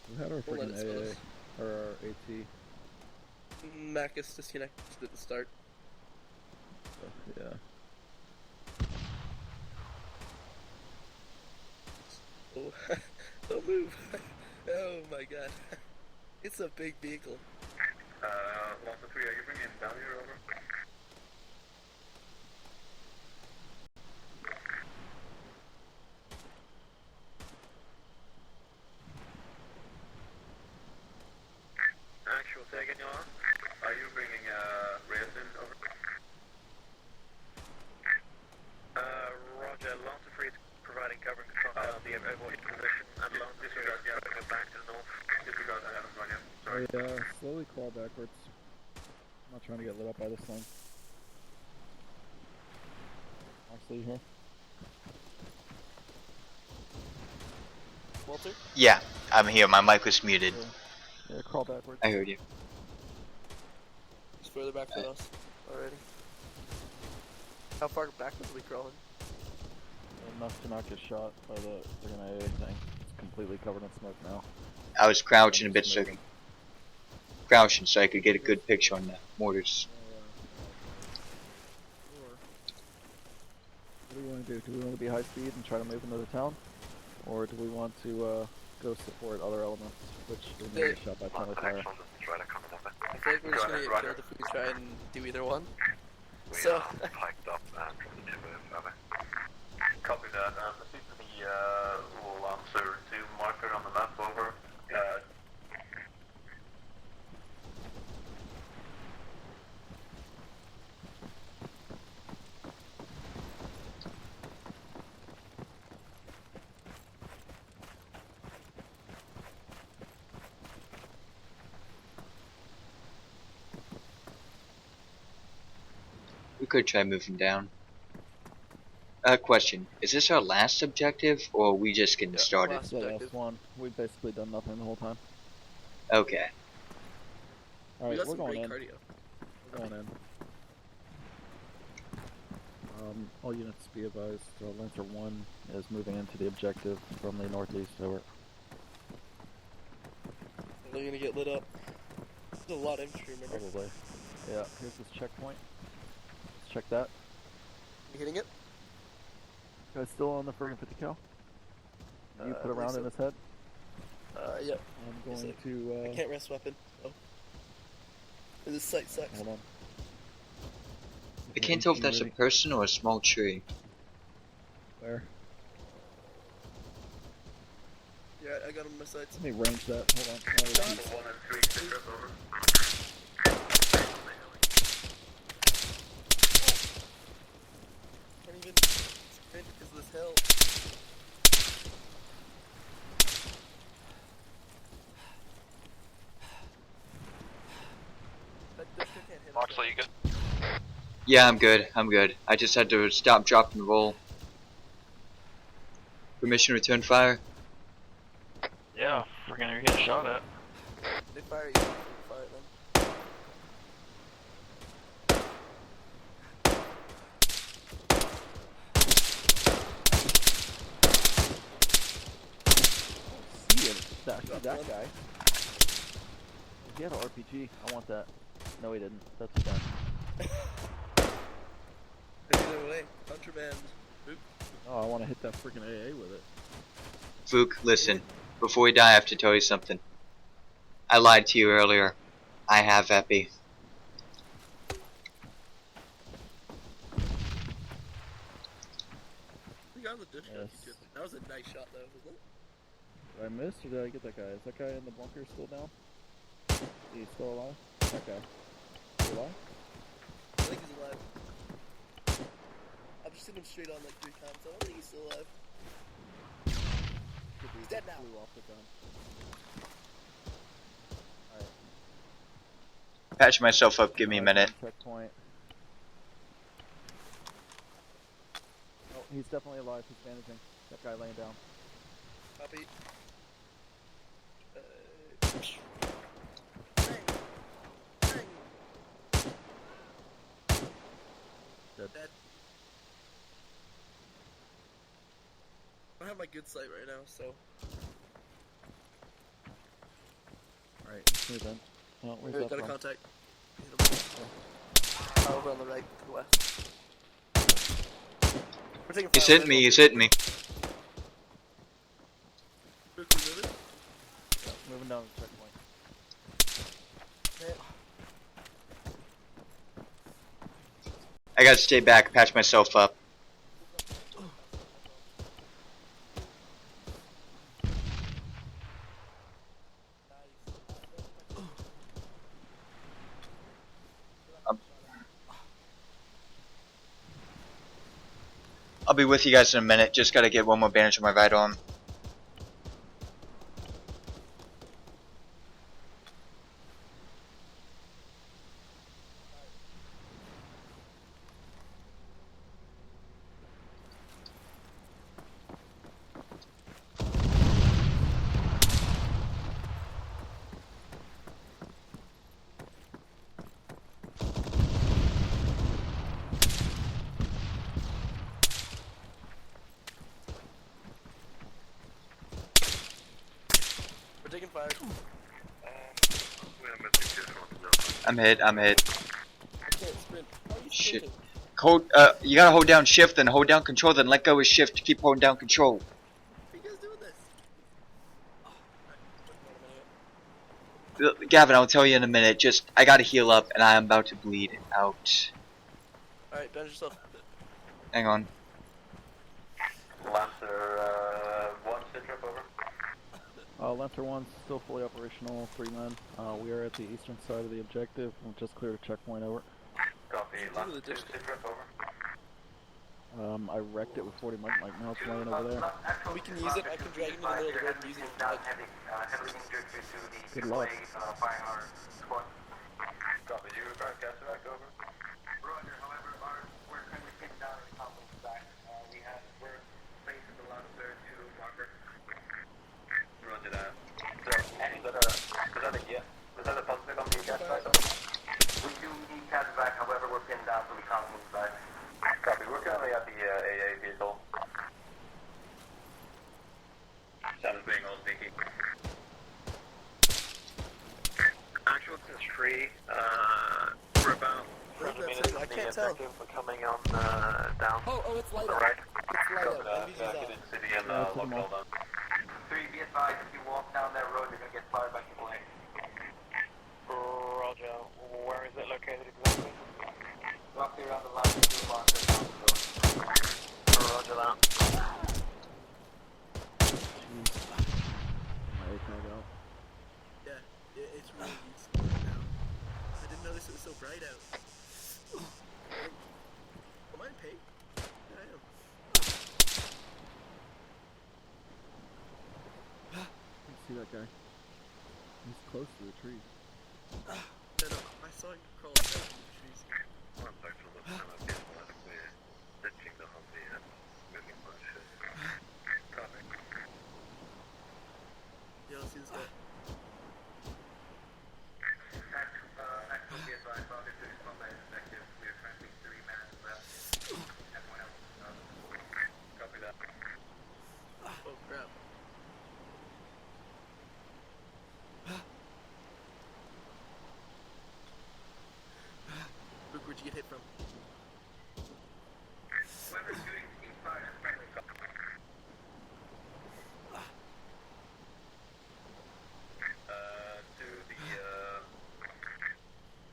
Speaker 5: We had our
Speaker 4: We'll let
Speaker 5: freaking
Speaker 4: it spill us.
Speaker 5: AA, or our AT.
Speaker 4: Macus disconnected at the start.
Speaker 5: So, yeah.
Speaker 4: Oh, don't move. Oh my god. It's a big vehicle.
Speaker 7: Lancer 3, are you bringing it down here, over? Actual, say again, you are you bringing, Reyes in, over? Roger, Lancer 3 is providing cover and control on the overhead position, and Lancer 2 is going back to the north. Disregard, I haven't run yet. Sorry.
Speaker 5: Slowly crawl backwards. I'm not trying to get lit up by this thing. Actually, here.
Speaker 4: Walter?
Speaker 1: Yeah, I'm here. My mic was muted.
Speaker 5: Yeah, crawl backwards.
Speaker 1: I heard you.
Speaker 4: It's further back than us already. How far back was we crawling?
Speaker 5: Enough to not get shot by the friggin' AA thing. It's completely covered in smoke now.
Speaker 1: I was crouching a bit so I could get a good picture on the mortars.
Speaker 5: What do we want to do? Do we want to be high speed and try to move into the town? Or do we want to go support other elements, which we may get shot by friendly fire?
Speaker 4: I feel like we're just gonna get killed if we try and do either one. So,
Speaker 7: Piped up and from the 2 over. Copy that. This is the Lancer 2 marker on the map, over.
Speaker 1: could try moving down. Question. Is this our last objective, or are we just getting started?
Speaker 4: last
Speaker 5: It's the
Speaker 4: objective.
Speaker 5: last one. We've basically done nothing the whole time.
Speaker 1: Okay.
Speaker 4: We
Speaker 5: Alright,
Speaker 4: got
Speaker 5: we're
Speaker 4: some
Speaker 5: going
Speaker 4: great
Speaker 5: in.
Speaker 4: cardio.
Speaker 5: We're going in. All units be advised, Lancer 1 is moving into the objective from the northeast. Over.
Speaker 4: They're gonna get lit up. There's a lot of infantry, remember?
Speaker 5: Probably. Yeah, here's this checkpoint. Let's check that.
Speaker 4: You hitting it?
Speaker 5: Guy's still on the friggin' 50 cal. You put a round in his head.
Speaker 4: Yep.
Speaker 5: I'm going
Speaker 4: I
Speaker 5: to,
Speaker 4: can't rest weapon. Oh. This site sucks.
Speaker 5: hold on.
Speaker 1: I can't tell if that's a person or a small tree.
Speaker 5: Where?
Speaker 4: Yeah, I got him on my sights.
Speaker 5: Let me range that. Hold on.
Speaker 7: Alpha 1 and 3, sit rep over.
Speaker 4: Can't even sprint because of this hill. That can't hit us.
Speaker 3: Moxley, you good?
Speaker 1: Yeah, I'm good. I'm good. I just had to stop, drop, and roll. Permission to return fire?
Speaker 3: Yeah, freaking you're getting shot at.
Speaker 4: They fire you. Fire them.
Speaker 5: See it. That guy. He had an RPG. I want that. No, he didn't. That's a gun.
Speaker 4: Either way, contraband. Oop.
Speaker 5: Oh, I want to hit that freaking AA with it.
Speaker 1: Fook, listen. Before we die, I have to tell you something. I lied to you earlier. I have Epi.
Speaker 4: We got the dish.
Speaker 5: Yes.
Speaker 4: That was a nice shot, though, wasn't it?
Speaker 5: Did I miss or did I get that guy? Is that guy in the bunker still down? Is he still alive? That guy. Still alive?
Speaker 4: I think he's alive. I've just seen him straight on like 3 times. I don't think he's still alive. He's dead now.
Speaker 5: Flew off the gun. Alright.
Speaker 1: Patch myself up, give me a minute.
Speaker 5: Checkpoint. Oh, he's definitely alive. He's bandaging. That guy laying down.
Speaker 4: Copy.
Speaker 5: Dead.
Speaker 4: Dead. I don't have my good sight right now, so.
Speaker 5: Alright, let's move in. Oh, where's
Speaker 4: Alright,
Speaker 5: that
Speaker 4: got a
Speaker 5: from?
Speaker 4: contact. Over on the right, to the west. We're taking
Speaker 1: He's
Speaker 4: fire
Speaker 1: hitting me, he's hitting me.
Speaker 4: Quickly moving.
Speaker 5: Yeah, moving down the checkpoint.
Speaker 1: I gotta stay back, patch myself up. I'll be with you guys in a minute, just gotta get one more bandage on my right arm.
Speaker 4: We're taking fire.
Speaker 1: I'm hit, I'm hit.
Speaker 4: I can't sprint. How are you
Speaker 1: Shit.
Speaker 4: sprinting?
Speaker 1: Hold, you gotta hold down shift, then hold down control, then let go with shift, keep holding down control.
Speaker 4: How are you guys doing this? Oh, alright.
Speaker 1: Gavin, I'll tell you in a minute, just, I gotta heal up, and I am about to bleed out.
Speaker 4: Alright, bend yourself.
Speaker 1: Hang on.
Speaker 7: Lancer 1, sit rep over.
Speaker 5: Lancer 1's still fully operational, 3 men. We are at the eastern side of the objective. We'll just clear a checkpoint over.
Speaker 7: Copy, Lancer 2, sit rep over.
Speaker 5: I wrecked it with 40 mic. Now it's laying over there.
Speaker 4: We can use it. I can drag him in the middle of the road and use it. Like,
Speaker 7: Heavily injured due to the
Speaker 5: Good luck.
Speaker 7: firing our squad. Copy, do you require casevac over? Roger, however, our
Speaker 4: can't tell.
Speaker 7: We're coming on down.
Speaker 4: Oh, it's light
Speaker 7: The
Speaker 4: out.
Speaker 7: right.
Speaker 4: It's light out. NVG's
Speaker 7: Get
Speaker 4: off.
Speaker 7: in city and
Speaker 5: Yeah,
Speaker 7: lock
Speaker 5: come
Speaker 7: all
Speaker 5: on.
Speaker 7: down. 3, be advised, if you walk down that road, you're gonna get fired by people here. Roger. Where is it located exactly? Roughly around the last 2 kilometers down the road. Roger that.
Speaker 5: Jeez. My ACOG out.
Speaker 4: Yeah, it's really useful right now. I didn't notice it was so bright out. Am I in pain? Yeah, I am.
Speaker 5: I see that guy. He's close to the tree.
Speaker 4: No, I saw him crawl out of the trees.
Speaker 7: One back from the time of this one, we're ditching the Humvee and moving bushes. Copy.
Speaker 4: Yeah, let's see this guy.
Speaker 7: Actual be advised, obviously, this combat is effective. We are currently 3 men left. Everyone else, copy that.
Speaker 4: Oh, crap. Luke, where'd you get hit from?
Speaker 7: Whoever's shooting team fire is friendly. To the,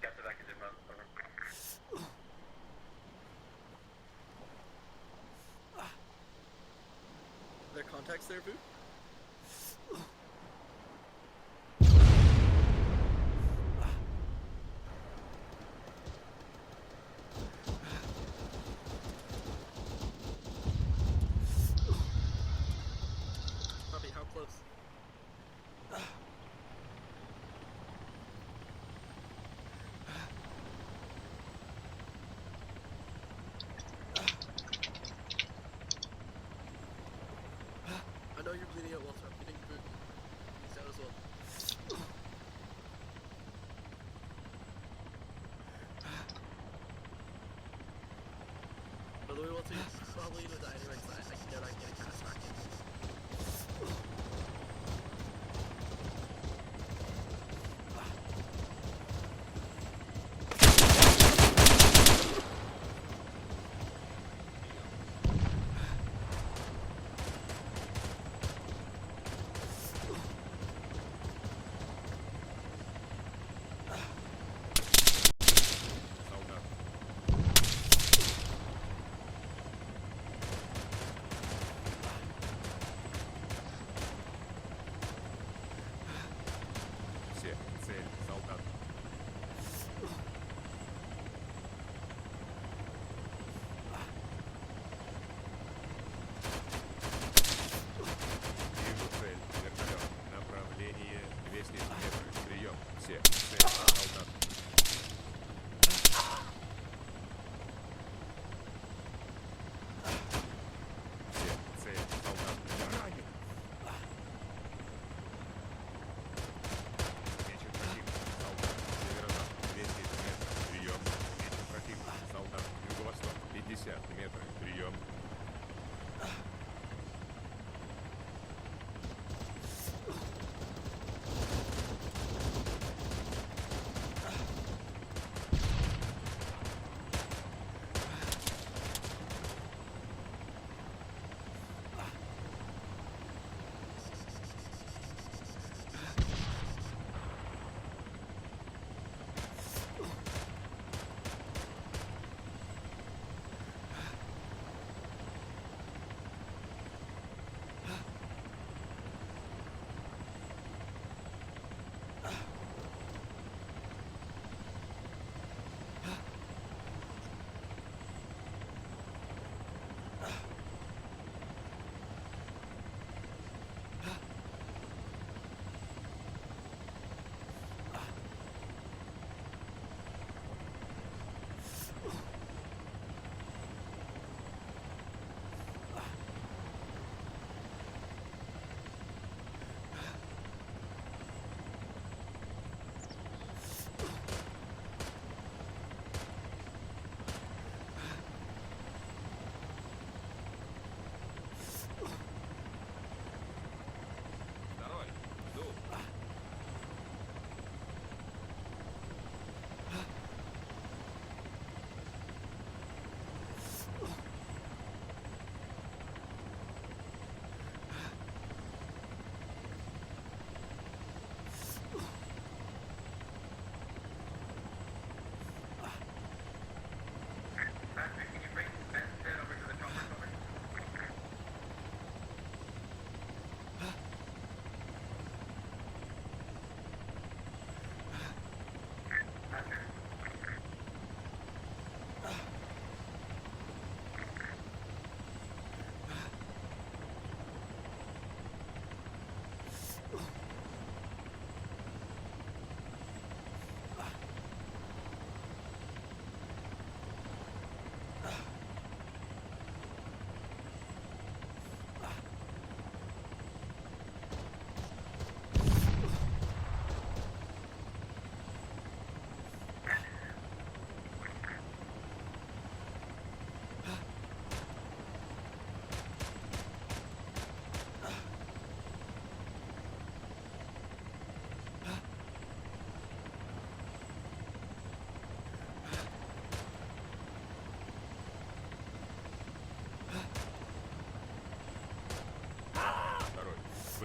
Speaker 7: captain back is in run, over.
Speaker 4: Are there contacts there, Boo? Copy, how close? I know you're bleeding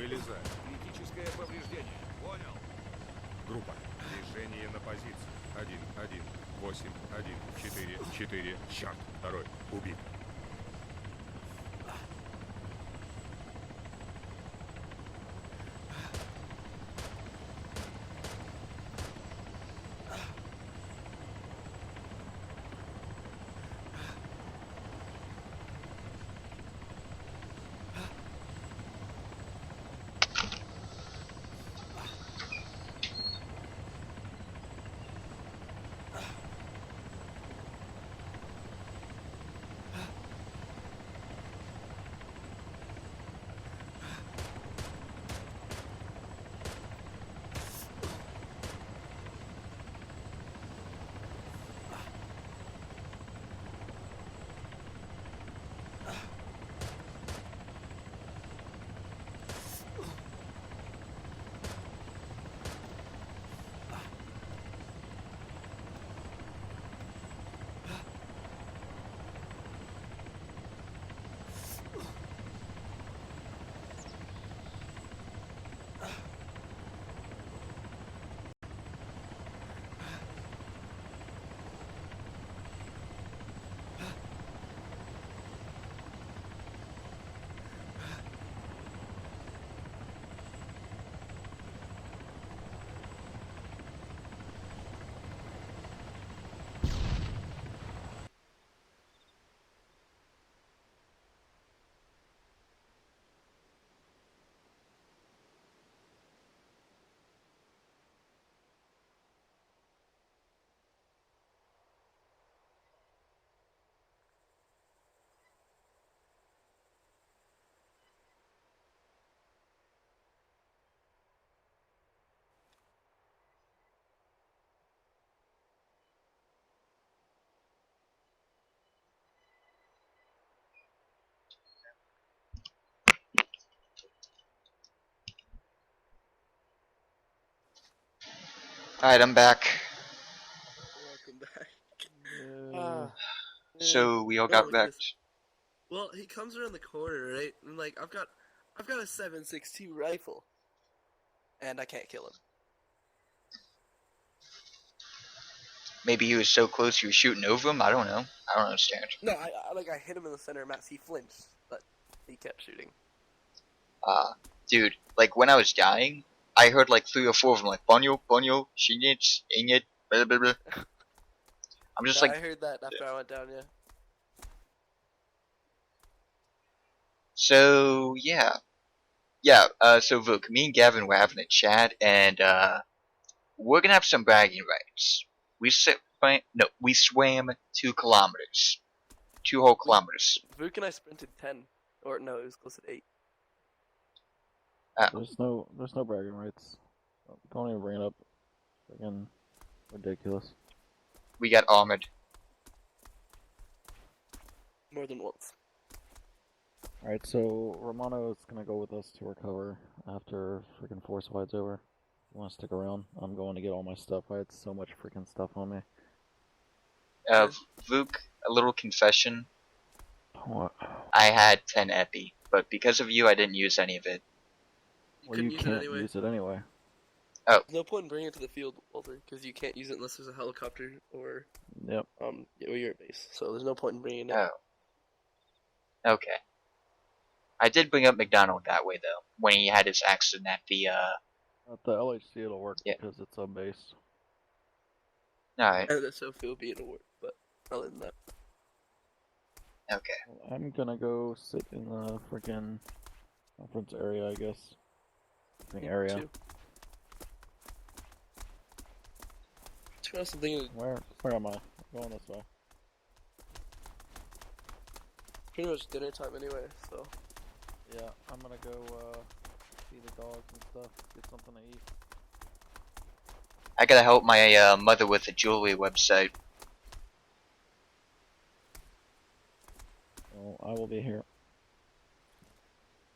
Speaker 8: Вылезай. Критическое повреждение. Понял? Группа. Движение на позицию. 1, 1, 8, 1, 4, 4. Черт. Второй. Убит.
Speaker 1: Alright, I'm back.
Speaker 4: Welcome back. Ah,
Speaker 1: So we all
Speaker 4: oh,
Speaker 1: got
Speaker 4: look at
Speaker 1: wrecked.
Speaker 4: this. Well, he comes around the corner, right? And like, I've got a 7.62 rifle, and I can't kill him.
Speaker 1: Maybe he was so close you were shooting over him? I don't know. I don't understand.
Speaker 4: No, I hit him in the center of mass. He flinched, but he kept shooting.
Speaker 1: Dude, like when I was dying, I heard like 3 or 4 of them like, Bonyo, Bonyo, Shinyit, Inyit, blah blah blah. I'm just
Speaker 4: Yeah,
Speaker 1: like,
Speaker 4: I heard that after I went down, yeah.
Speaker 1: so yeah. So Vuk, me and Gavin were having a chat, and we're gonna have some bragging rights. We swam 2 kilometers. 2 whole kilometers.
Speaker 4: Vuk and I sprinted 10. Or no, it was close to 8.
Speaker 5: There's no bragging rights. Don't even bring it up. Freaking ridiculous.
Speaker 1: We got armored.
Speaker 4: More than once.
Speaker 5: Alright, so Romano is gonna go with us to recover after freaking Force Wide's over. You wanna stick around? I'm going to get all my stuff. I had so much freaking stuff on me.
Speaker 1: Vuk, a little confession.
Speaker 5: What?
Speaker 1: I had 10 epi, but because of you, I didn't use any of it.
Speaker 5: Well, you can't use it anyway.
Speaker 1: Oh.
Speaker 4: There's no point in bringing it to the field, Walter, because you can't use it unless there's a helicopter or
Speaker 5: Yep.
Speaker 4: or you're at base. So there's no point in bringing it.
Speaker 1: Oh. Okay. I did bring up McDonald that way though, when he had his accident at the
Speaker 5: At the LHC it'll work because it's on base.
Speaker 1: Alright.
Speaker 4: And the SOFIA will be it'll work, but other than that.
Speaker 1: Okay.
Speaker 5: Well, I'm gonna go sit in the freaking conference area, I guess. Area. Where am I? I'm going this way.
Speaker 4: Pretty much dinner time anyway, so.
Speaker 5: Yeah, I'm gonna go feed the dogs and stuff, get something to eat.
Speaker 1: I gotta help my mother with a jewelry website.
Speaker 5: Well, I will be here.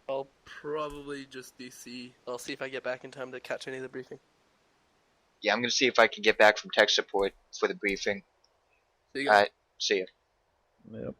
Speaker 4: I'll probably just DC. I'll see if I get back in time to catch any of the briefing.
Speaker 1: Yeah, I'm gonna see if I can get back from tech support for the briefing. Alright, see ya.
Speaker 5: Yep.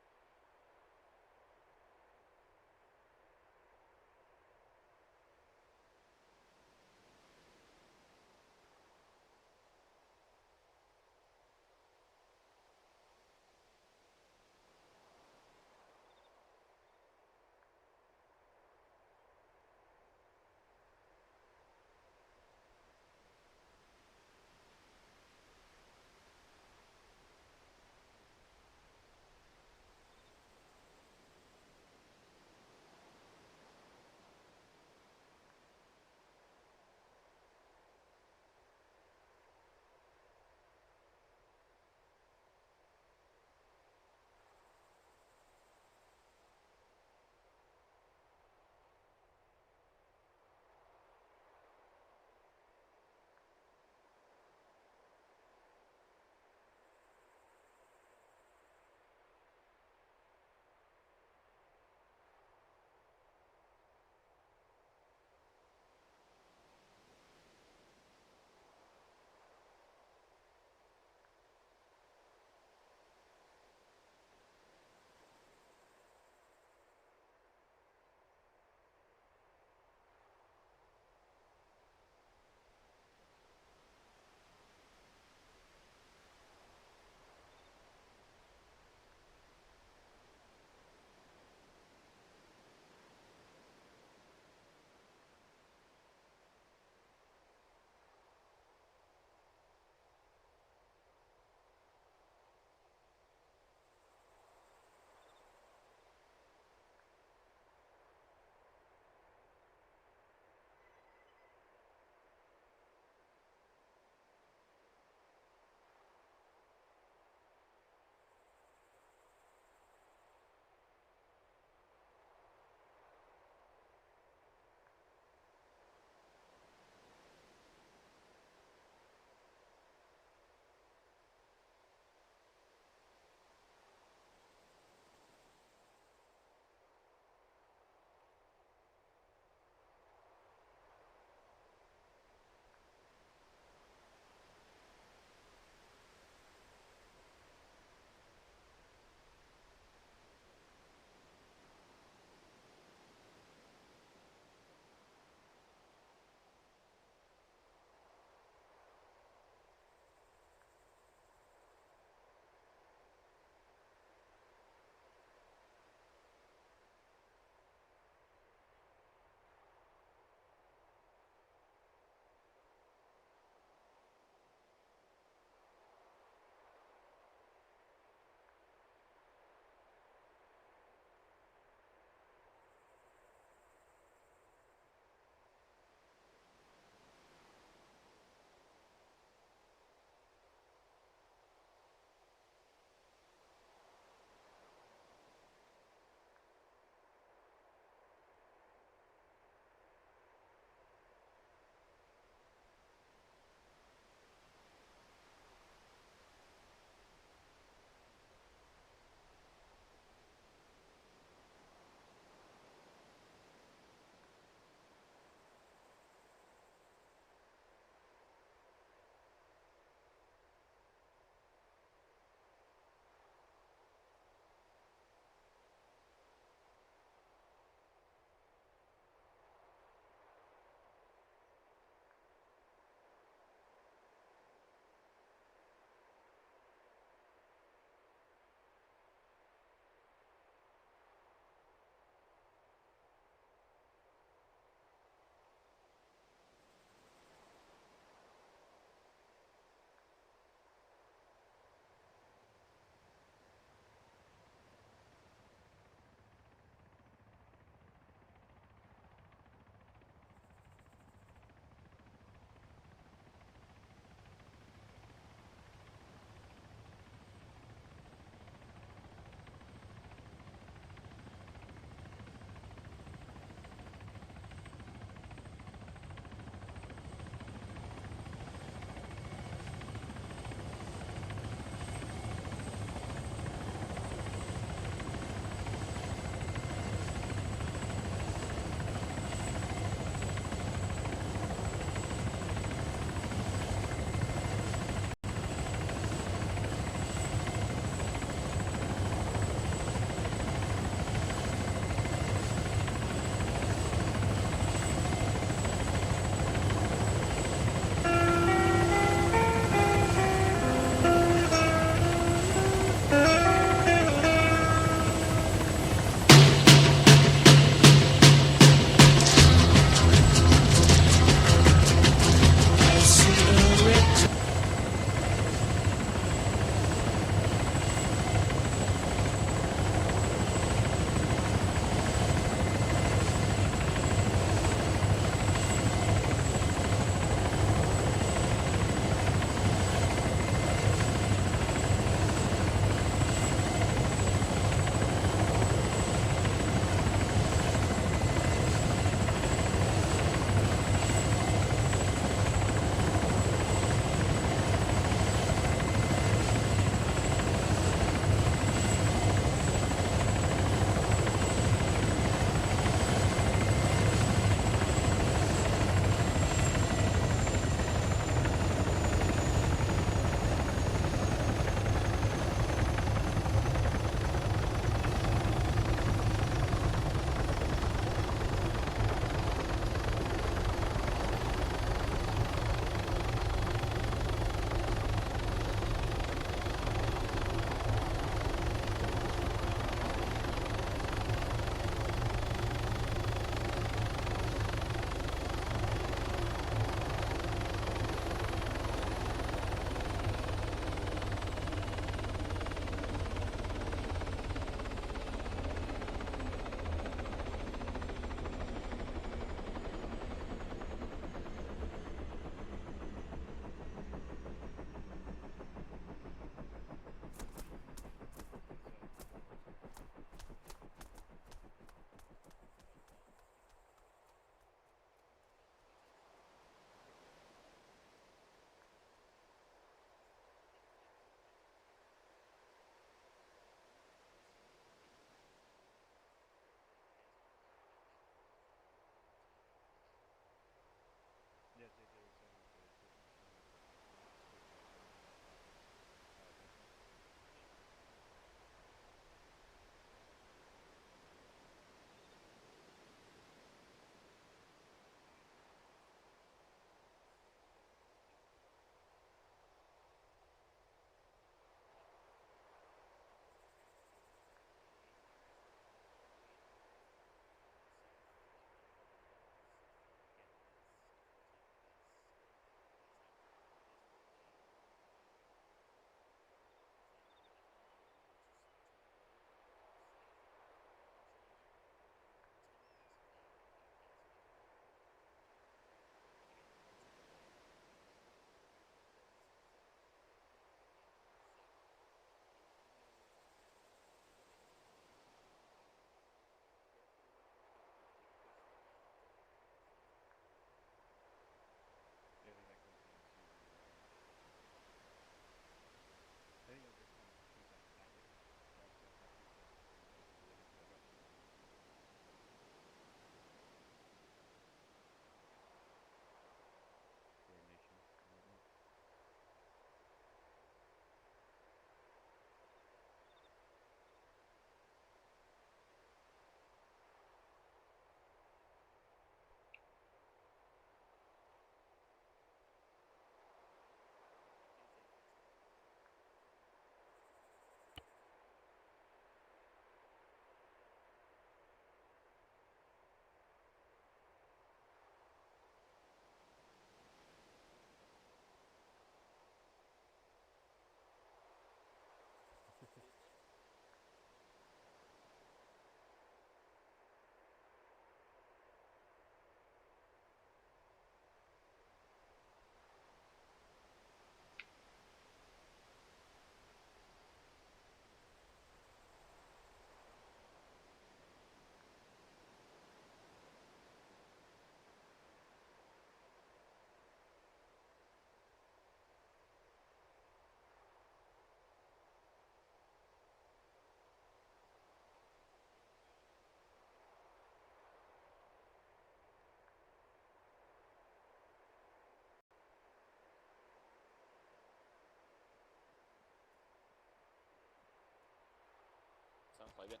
Speaker 9: Plug it.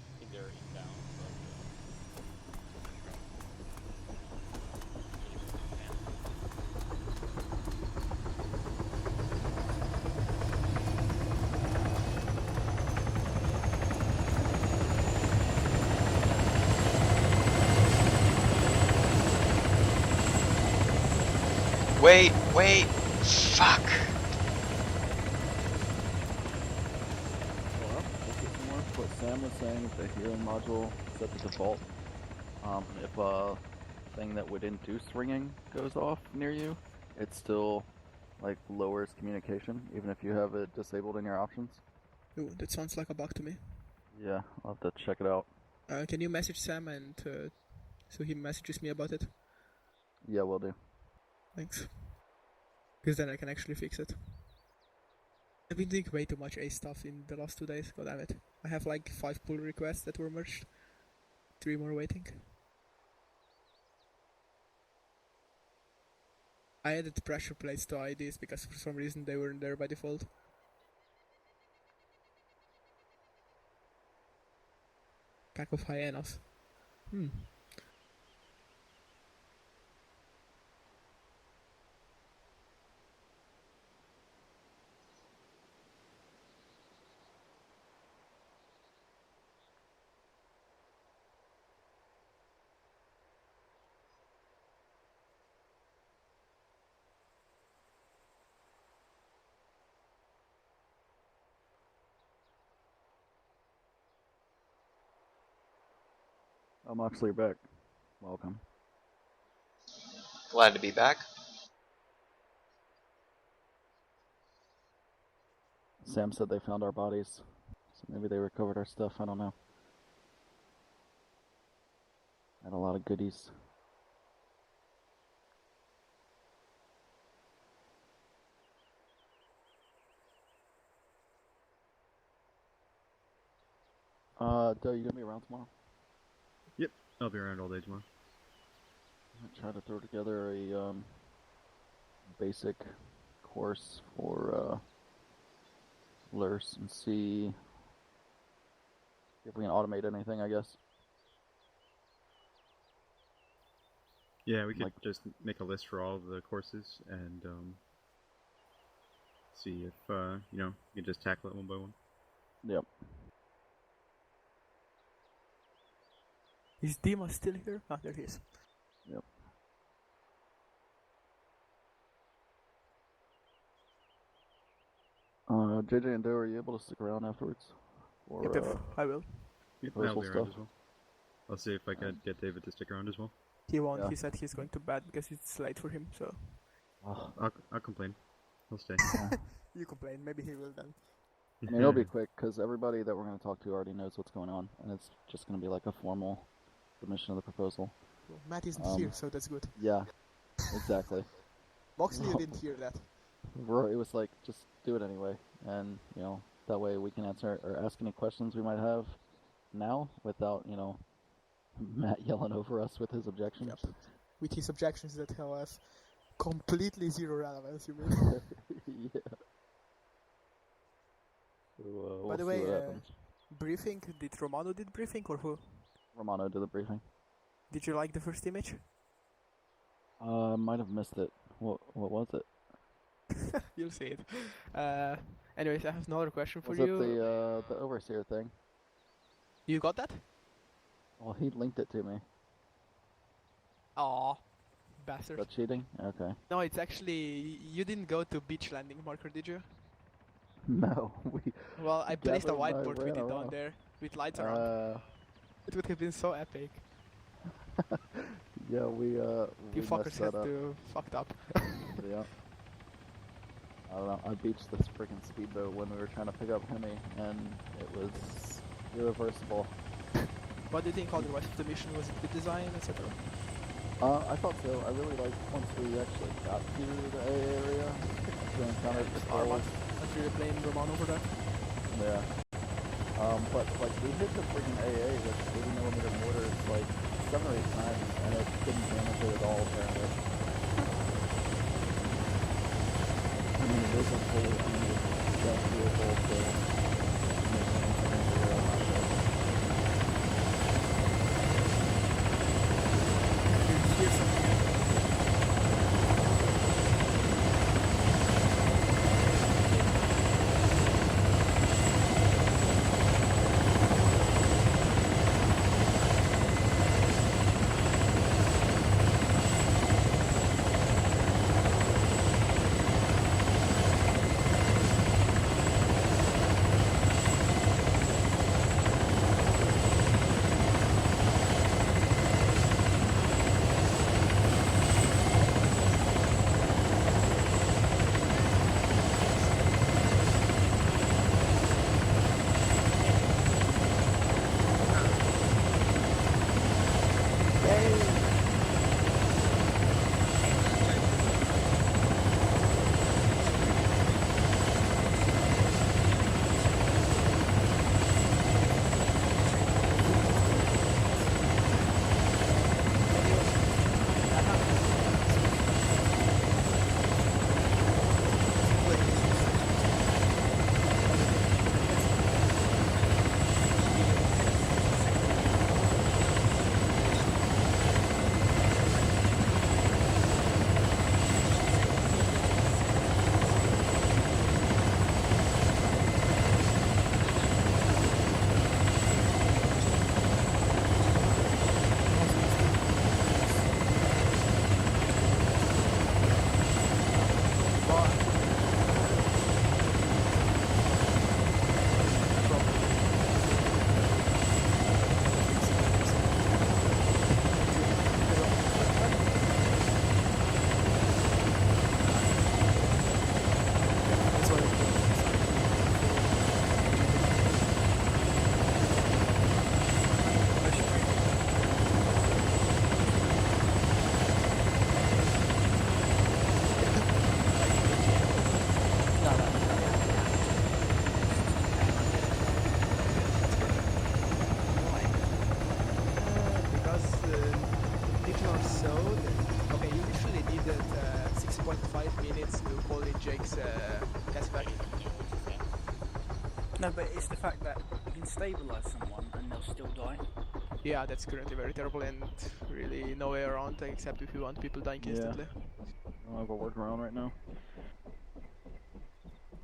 Speaker 9: I think they're inbound.
Speaker 1: Wait, fuck.
Speaker 5: Well, let's get some more. What Sam was saying, the hearing module set to default. If a thing that would induce ringing goes off near you, it still like lowers communication, even if you have it disabled in your options.
Speaker 10: Ooh, that sounds like a bug to me.
Speaker 5: Yeah, I'll have to check it out.
Speaker 10: Can you message Sam and so he messages me about it?
Speaker 5: Yeah, will do.
Speaker 10: Thanks. Because then I can actually fix it. I've been doing way too much A stuff in the last 2 days, god damn it. I have like 5 pull requests that were merged. 3 more waiting. I added pressure plates to IDs because for some reason they weren't there by default. Pack of hyenas.
Speaker 5: Oh, Moxley, you're back. Welcome.
Speaker 1: Glad to be back.
Speaker 5: Sam said they found our bodies, so maybe they recovered our stuff. I don't know. Had a lot of goodies. Doe, you gonna be around tomorrow?
Speaker 6: Yep, I'll be around all day tomorrow.
Speaker 5: I try to throw together a basic course for LURS and see if we can automate anything, I guess.
Speaker 6: Yeah, we could
Speaker 5: Like-
Speaker 6: just make a list for all of the courses and see if you know, you can just tackle it one by one.
Speaker 5: Yep.
Speaker 10: Is Dima still here? Ah, there he is.
Speaker 5: Yep. JJ and Doe, are you able to stick around afterwards? Or,
Speaker 10: Yep, I will.
Speaker 6: Yep,
Speaker 5: Proposal
Speaker 6: I'll be around
Speaker 5: stuff.
Speaker 6: as well. I'll see if I can get David to stick around as well.
Speaker 10: He won't.
Speaker 5: Yeah.
Speaker 10: He said he's going to bed because it's late for him, so...
Speaker 6: I'll complain. I'll stay.
Speaker 10: You complain, maybe he will then.
Speaker 5: I mean, it'll be quick, because everybody that we're going to talk to already knows what's going on, and it's just going to be like a formal submission of the proposal.
Speaker 10: Well, Matt isn't here, so that's good.
Speaker 5: Yeah, exactly.
Speaker 10: Moxley, you didn't hear that.
Speaker 5: Rory was like, just do it anyway, and, you know, that way we can answer or ask any questions we might have now without, you know, Matt yelling over us with his objections.
Speaker 10: Yep. With his objections that have completely zero relevance, you mean?
Speaker 5: Yeah. So, we'll
Speaker 10: By the
Speaker 5: see
Speaker 10: way,
Speaker 5: what happens.
Speaker 10: briefing, did Romano did briefing or who?
Speaker 5: Romano did the briefing.
Speaker 10: Did you like the first image?
Speaker 5: Might have missed it. What was it?
Speaker 10: You'll see it. Anyways, I have another question for
Speaker 5: Was
Speaker 10: you.
Speaker 5: it the overseer thing?
Speaker 10: You got that?
Speaker 5: Well, he linked it to me.
Speaker 10: Aw,
Speaker 5: Is
Speaker 10: bastard.
Speaker 5: that cheating? Okay.
Speaker 10: No, it's actually... You didn't go to beach landing marker, did you?
Speaker 5: No, we...
Speaker 10: Well, I placed a
Speaker 5: Gavin and I
Speaker 10: whiteboard with
Speaker 5: ran
Speaker 10: it down
Speaker 5: around.
Speaker 10: there, with lights around. It would have been so epic.
Speaker 5: Yeah, we
Speaker 10: You fuckers
Speaker 5: messed
Speaker 10: had
Speaker 5: that up.
Speaker 10: to fucked up.
Speaker 5: Yeah. I don't know, I beached this freaking speedboat when we were trying to pick up Hemi, and it was irreversible.
Speaker 10: What do you think otherwise of the mission? Was it good design, etc.?
Speaker 5: I thought so. I really liked once we actually got to the A area, we encountered the
Speaker 10: Armad,
Speaker 5: skulls.
Speaker 10: after you're playing Romano over there.
Speaker 5: Yeah. But like we hit the freaking AA with 80mm mortars like 7 or 8 times, and it didn't damage it at all apparently. there's a whole industrial bulk there.
Speaker 10: Here's something.
Speaker 11: No, but it's the fact that you can stabilize someone and they'll still die.
Speaker 10: Yeah, that's currently very terrible and really no way around except if you want people dying instantly.
Speaker 5: I don't have a workaround right now.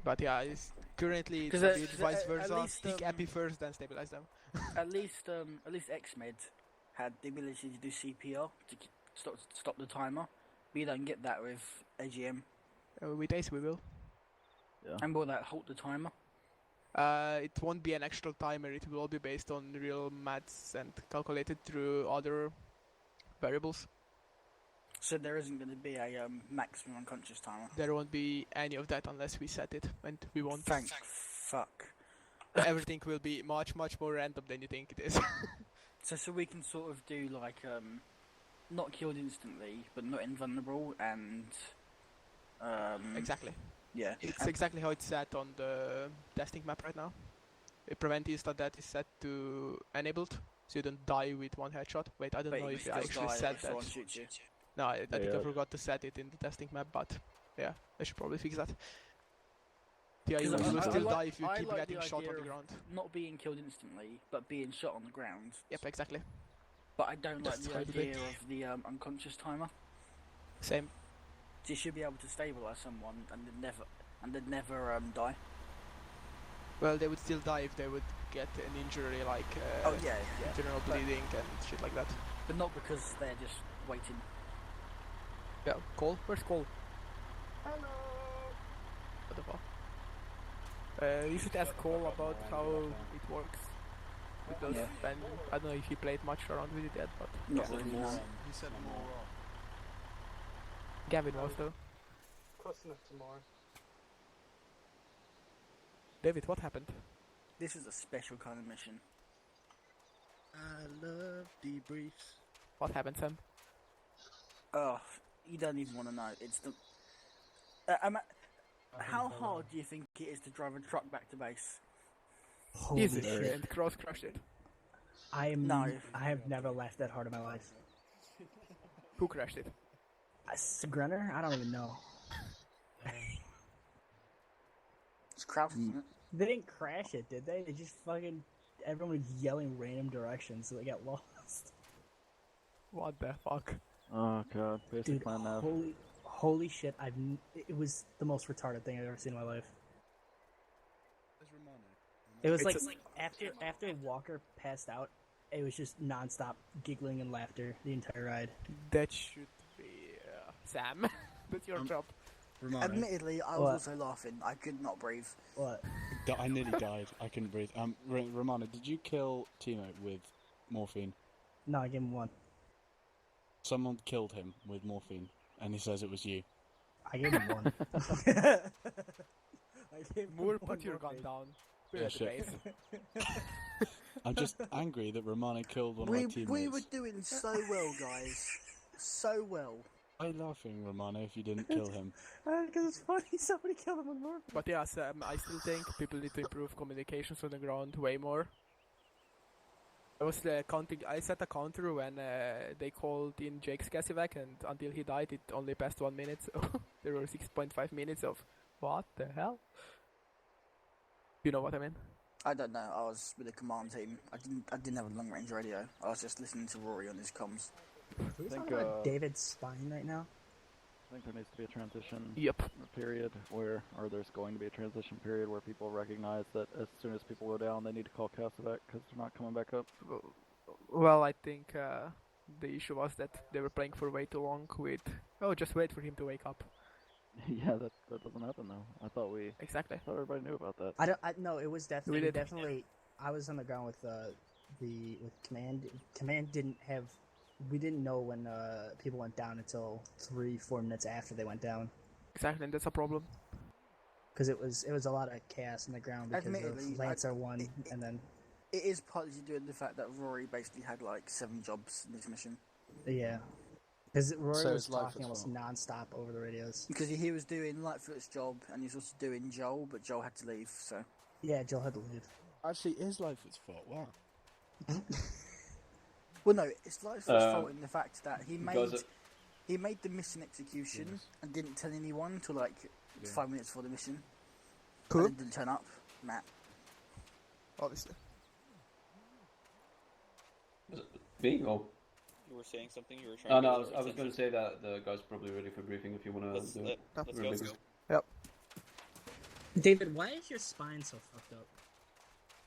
Speaker 10: But yeah, it's currently it's a bit vice versa. Pick Epi first, then stabilize them.
Speaker 11: at least X-Med had the ability to do CPR to stop the timer. We don't get that with AGM.
Speaker 10: With Ace we will.
Speaker 5: Yeah.
Speaker 11: And will that halt the timer?
Speaker 10: It won't be an actual timer, it will all be based on real maths and calculated through other variables.
Speaker 11: So there isn't going to be a maximum unconscious timer?
Speaker 10: There won't be any of that unless we set it, and we won't.
Speaker 11: Thank fuck.
Speaker 10: Everything will be much more random than you think it is.
Speaker 11: So we can sort of do like, not killed instantly, but not invulnerable, and...
Speaker 10: Exactly.
Speaker 11: Yeah.
Speaker 10: It's exactly how it's set on the testing map right now. Prevent instant death is set to enabled, so you don't die with one headshot. Wait, I don't know if I actually set that. No, I think I forgot to set it in the testing map, but yeah, I should probably fix that. Yeah, you will still die if you keep getting shot on the ground.
Speaker 11: Not being killed instantly, but being shot on the ground.
Speaker 10: Yep, exactly.
Speaker 11: But I don't like the idea of the unconscious timer.
Speaker 10: Same.
Speaker 11: So you should be able to stabilize someone and they'd never die.
Speaker 10: Well, they would still die if they would get an injury like internal bleeding and shit like that.
Speaker 11: But not because they're just waiting.
Speaker 10: Yeah, Cole? Where's Cole?
Speaker 11: Hello!
Speaker 10: What the fuck? You should ask Cole about how it works. Because Ben, I don't know if he played much around with it yet, but...
Speaker 11: Not really, no.
Speaker 12: He said more.
Speaker 10: Gavin was though.
Speaker 12: Close enough tomorrow.
Speaker 10: David, what happened?
Speaker 11: This is a special kind of mission.
Speaker 12: I love debriefs.
Speaker 10: What happened, Sam?
Speaker 11: Oh, you don't even want to know. It's the... how hard do you think it is to drive a truck back to base?
Speaker 10: Easy, and Cross crushed it.
Speaker 13: I have never laughed that hard in my life.
Speaker 10: Who crashed it?
Speaker 13: Grunner? I don't even know.
Speaker 11: Kraus, isn't it?
Speaker 13: They didn't crash it, did they? They just fucking... Everyone was yelling random directions, so they got lost.
Speaker 10: What the fuck?
Speaker 5: Oh god, basic
Speaker 13: Dude,
Speaker 5: plan nav.
Speaker 13: holy shit, it was the most retarded thing I've ever seen in my life. It was like, after Walker passed out, it was just non-stop giggling and laughter the entire ride.
Speaker 10: That should be Sam. That's your job.
Speaker 12: Romano.
Speaker 11: Admittedly, I was also laughing. I could not breathe.
Speaker 13: What?
Speaker 9: I nearly died. I couldn't breathe. Romano, did you kill Timo with morphine?
Speaker 13: No, I gave him one.
Speaker 9: Someone killed him with morphine, and he says it was you.
Speaker 13: I gave him one.
Speaker 10: Moore, put your gun down. We're
Speaker 9: Yeah,
Speaker 10: at the
Speaker 9: shit.
Speaker 10: base.
Speaker 9: I'm just angry that Romano killed one of my teammates.
Speaker 11: We were doing so well, guys. So well.
Speaker 9: Why are you laughing, Romano, if you didn't kill him?
Speaker 13: Because it's funny, somebody killed him with morphine.
Speaker 10: But yeah, Sam, I still think people need to improve communications on the ground way more. I was counting. I set a counter when they called in Jake's Cassivac, and until he died, it only passed 1 minute. So there were 6.5 minutes of what the hell? You know what I mean?
Speaker 11: I don't know. I was with the command team. I didn't have a long range radio. I was just listening to Rory on his comms.
Speaker 13: Are we talking about David's spine right now?
Speaker 5: I think there needs to be a transition
Speaker 10: Yep.
Speaker 5: period or there's going to be a transition period where people recognize that as soon as people go down, they need to call Cassavac because they're not coming back up.
Speaker 10: Well, I think the issue was that they were playing for way too long with, oh, just wait for him to wake up.
Speaker 5: Yeah, that doesn't happen though. I thought everybody knew about that.
Speaker 13: No, it was definitely. I was on the ground with command. Command didn't have. We didn't know when people went down until 3-4 minutes after they went down.
Speaker 10: Exactly, and that's a problem.
Speaker 13: Because it was a lot of chaos on the ground because
Speaker 11: Admittedly,
Speaker 13: of Lancer won, and then
Speaker 11: it is partly due to the fact that Rory basically had like 7 jobs in this mission.
Speaker 13: Yeah, because Rory
Speaker 9: So
Speaker 13: was
Speaker 9: it's Lightfoot's
Speaker 13: talking almost
Speaker 9: fault.
Speaker 11: non-stop
Speaker 13: over the radios.
Speaker 11: Because he was doing Lightfoot's job and he was also doing Joel, but Joel had to leave. So
Speaker 13: Yeah, Joel had to leave.
Speaker 9: Actually, it is Lightfoot's fault. Wow.
Speaker 11: well, no, it's Lightfoot's fault in the fact that he made the mission execution and didn't tell anyone until like 5 minutes before the mission.
Speaker 10: Cool.
Speaker 11: And didn't turn up, Matt.
Speaker 10: Obviously.
Speaker 14: Me or?
Speaker 9: You were saying something. You were trying.
Speaker 14: No, I was going to say that the guy's probably ready for briefing. If you want to do it.
Speaker 9: Let's go.
Speaker 10: Yep.
Speaker 13: David, why is your spine so fucked up?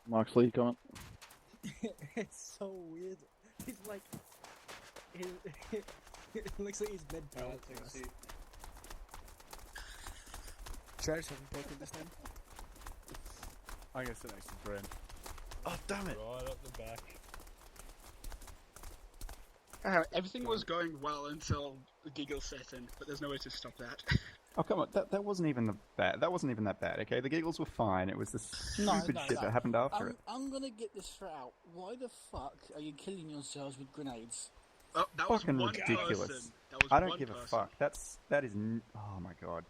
Speaker 5: Moxley, comment.
Speaker 13: It's so weird. He's like, it looks like he's mid-palate.
Speaker 10: Chairs have broken this time.
Speaker 6: I guess the next is Brent.
Speaker 9: Oh damn it!
Speaker 12: Right up the back.
Speaker 15: Everything was going well until the giggle set in, but there's no way to stop that.
Speaker 6: Oh come on, that wasn't even that wasn't even that bad. Okay, the giggles were fine. It was the stupid shit that happened after it.
Speaker 11: I'm gonna get this straight out. Why the fuck are you killing yourselves with grenades?
Speaker 15: Oh, that
Speaker 6: Fucking
Speaker 15: was one
Speaker 6: ridiculous.
Speaker 15: person. That was
Speaker 6: I don't
Speaker 15: one
Speaker 6: give
Speaker 15: person.
Speaker 6: a fuck. Oh my god.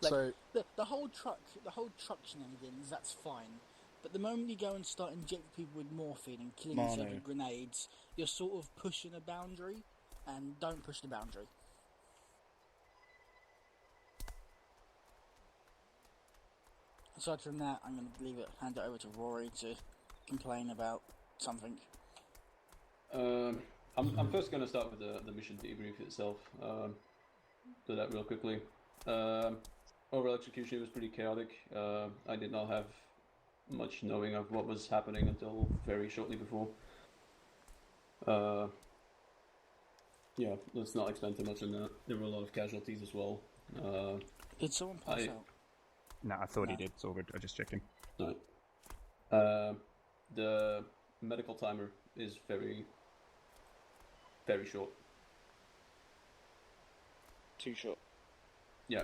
Speaker 11: Like,
Speaker 9: So
Speaker 11: the whole truck shenanigans, that's fine. But the moment you go and start injecting people with morphine and killing yourself with grenades, you're sort of pushing a boundary, and don't push the boundary. Aside from that, I'm going to hand it over to Rory to complain about something.
Speaker 14: I'm first going to start with the mission debrief itself. Do that real quickly. Overall execution was pretty chaotic. I did not have much knowing of what was happening until very shortly before. Yeah, let's not expand too much on that. There were a lot of casualties as well.
Speaker 11: Did someone pass out?
Speaker 6: No, I thought he did, so I just checking.
Speaker 14: Right. The medical timer is very, very short.
Speaker 9: Too short.
Speaker 14: Yeah,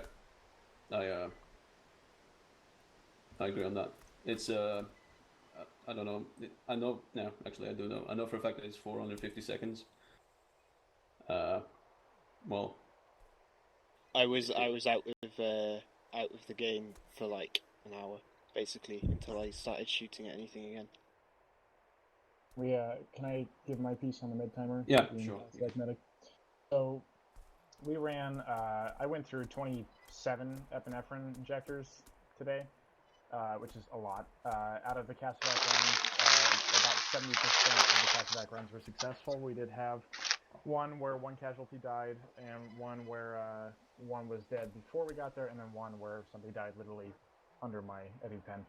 Speaker 14: I agree on that. It's I don't know. I know. No, actually, I do know. I know for a fact that it's 450 seconds. Well,
Speaker 9: I was out of the game for like an hour, basically, until I started shooting at anything again.
Speaker 13: Can I give my piece on the mid timer?
Speaker 14: Yeah, sure.
Speaker 13: Medic. So, we ran. I went through 27 epinephrine injectors today.
Speaker 16: which is a lot. Out of the Casevac runs, about 70% of the Casevac runs were successful. We did have one where one casualty died, and one where one was dead before we got there, and then one where somebody died literally under my EpiPen.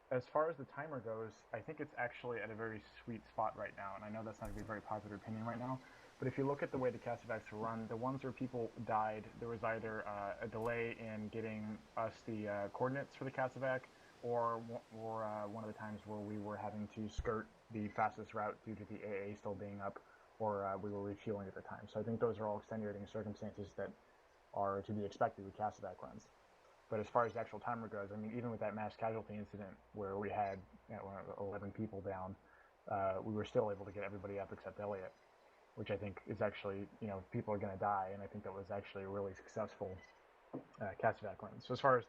Speaker 16: As far as the timer goes, I think it's actually at a very sweet spot right now, and I know that's not going to be a very popular opinion right now, but if you look at the way the Casevacs are run, the ones where people died, there was either a delay in getting us the coordinates for the Casevac, or one of the times where we were having to skirt the fastest route due to the AA still being up, or we were refueling at the time. So I think those are all extenuating circumstances that are to be expected with Casevac runs. But as far as the actual timer goes, I mean, even with that mass casualty incident where we had 11 people down, we were still able to get everybody up except Elliot, which I think is actually, people are going to die, and I think that was actually a really successful Casevac run. So as far as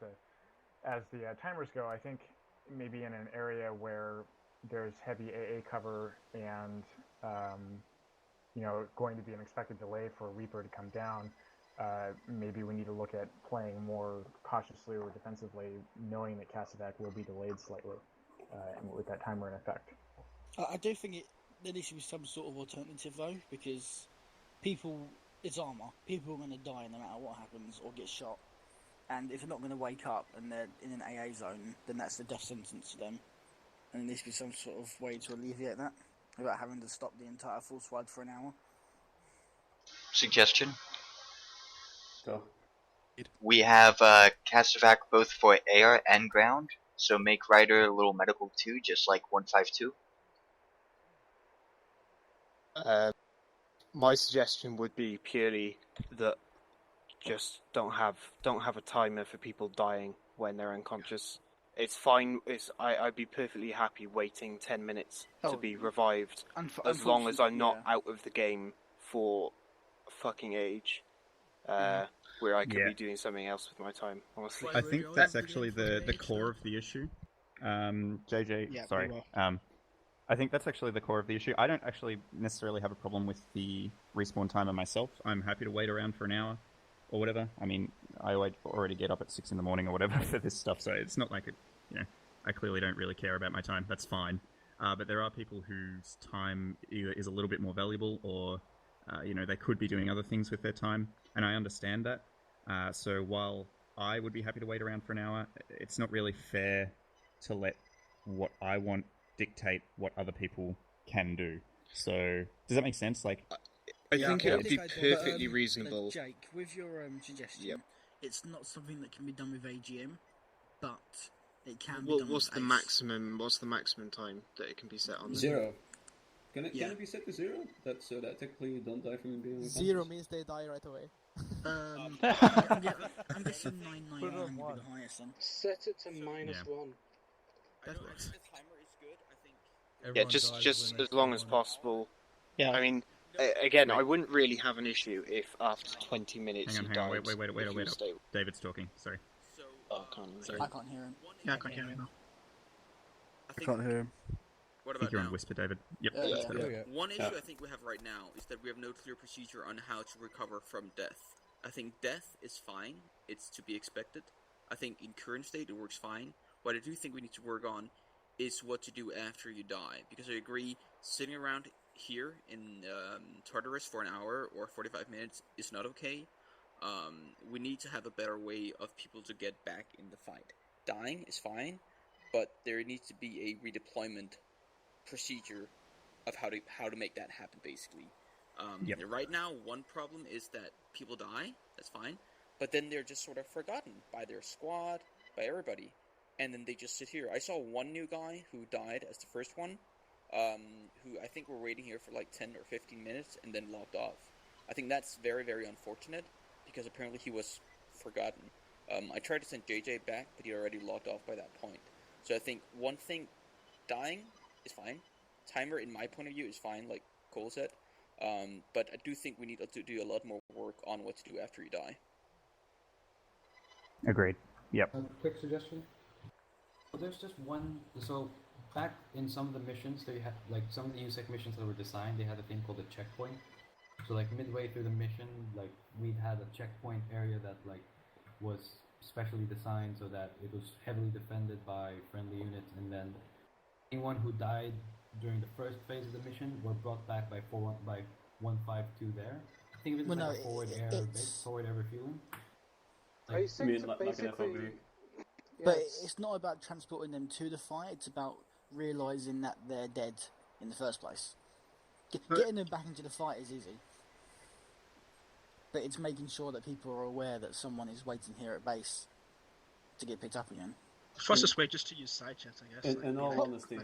Speaker 16: the timers go, I think maybe in an area where there's heavy AA cover and going to be an expected delay for a Reaper to come down, maybe we need to look at playing more cautiously or defensively, knowing that Casevac will be delayed slightly with that timer in effect.
Speaker 11: I do think there needs to be some sort of alternative though, because it's armour. People are going to die no matter what happens or get shot. And if they're not going to wake up and they're in an AA zone, then that's the death sentence to them. And there needs to be some sort of way to alleviate that without having to stop the entire full squad for an hour.
Speaker 1: Suggestion?
Speaker 14: Go.
Speaker 1: We have Casevac both for air and ground, so make Ryder a little medical too, just like 152.
Speaker 9: My suggestion would be purely that just don't have a timer for people dying when they're unconscious. It's fine. I'd be perfectly happy waiting 10 minutes to be revived, as long as I'm not out of the game for a fucking age, where I could be doing something else with my time. Honestly,
Speaker 6: I think that's actually the core of the issue. JJ, sorry. I think that's actually the core of the issue. I don't actually necessarily have a problem with the respawn timer myself. I'm happy to wait around for an hour or whatever. I mean, I already get up at 6 in the morning or whatever for this stuff, so it's not like I clearly don't really care about my time. That's fine. But there are people whose time either is a little bit more valuable or, they could be doing other things with their time, and I understand that. So while I would be happy to wait around for an hour, it's not really fair to let what I want dictate what other people can do. So, does that make sense? Like,
Speaker 9: I think it would be perfectly
Speaker 11: But,
Speaker 9: reasonable.
Speaker 11: Jake, with your suggestion, it's not something that can be done with AGM, but it can be done
Speaker 9: What's
Speaker 11: with
Speaker 9: the
Speaker 11: ACE.
Speaker 9: maximum? What's the maximum time that it can be set on?
Speaker 14: 0. Can it be set to 0? So that technically you don't die from being unconscious?
Speaker 12: 0 means they die right away.
Speaker 11: I'm guessing 999 would be the highest then.
Speaker 9: Set it to -1.
Speaker 11: That works.
Speaker 9: Yeah, just as long as possible. Yeah. I mean, again, I wouldn't really have an issue if after 20 minutes
Speaker 6: hang on, wait. David's talking, sorry.
Speaker 9: Oh, I can't hear him.
Speaker 11: I can't hear him.
Speaker 15: Yeah, I can't hear him.
Speaker 5: I can't hear him.
Speaker 17: What
Speaker 6: I think
Speaker 17: about
Speaker 6: you're
Speaker 17: now?
Speaker 6: on whisper, David. Yep.
Speaker 17: One issue I think we have right now is that we have no clear procedure on how to recover from death. I think death is fine. It's to be expected. I think in current state it works fine. What I do think we need to work on is what to do after you die. Because I agree, sitting around here in Tartarus for an hour or 45 minutes is not okay. We need to have a better way of people to get back in the fight. Dying is fine, but there needs to be a redeployment procedure of how to make that happen, basically. Right now, one problem is that people die, that's fine, but then they're just sort of forgotten by their squad, by everybody, and then they just sit here. I saw one new guy who died as the first one, who I think were waiting here for like 10 or 15 minutes and then logged off. I think that's very, very unfortunate, because apparently he was forgotten. I tried to send JJ back, but he already logged off by that point. So I think one thing, dying is fine. Timer, in my point of view, is fine, like Cole said. But I do think we need to do a lot more work on what to do after you die.
Speaker 6: Agreed. Yep.
Speaker 18: Quick suggestion. Well, there's just one. So back in some of the missions, they had like some of the USEC missions that were designed. They had a thing called a checkpoint. So like midway through the mission, like we had a checkpoint area that like was specially designed so that it was heavily defended by friendly units, and then anyone who died during the first phase of the mission were brought back by 152 there. I think it was like a forward air refueling.
Speaker 15: I think basically.
Speaker 11: But it's not about transporting them to the fight, it's about realising that they're dead in the first place. Getting them back into the fight is easy. But it's making sure that people are aware that someone is waiting here at base to get picked up again.
Speaker 15: The fastest way just to use side chat, I guess.
Speaker 14: In all honesty,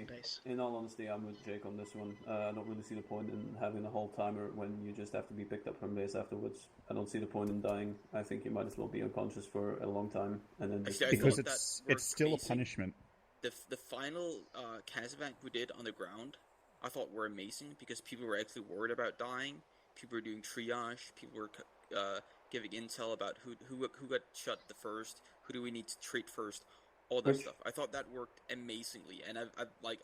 Speaker 14: I'm with Jake on this one. I don't really see the point in having a whole timer when you just have to be picked up from base afterwards. I don't see the point in dying. I think you might as well be unconscious for a long time and then just...
Speaker 6: Because it's still a punishment.
Speaker 17: The final casevac we did on the ground, I thought were amazing because people were actually worried about dying. People were doing triage. People were giving intel about who got shot the first. Who do we need to treat first? All that stuff. I thought that worked amazingly, and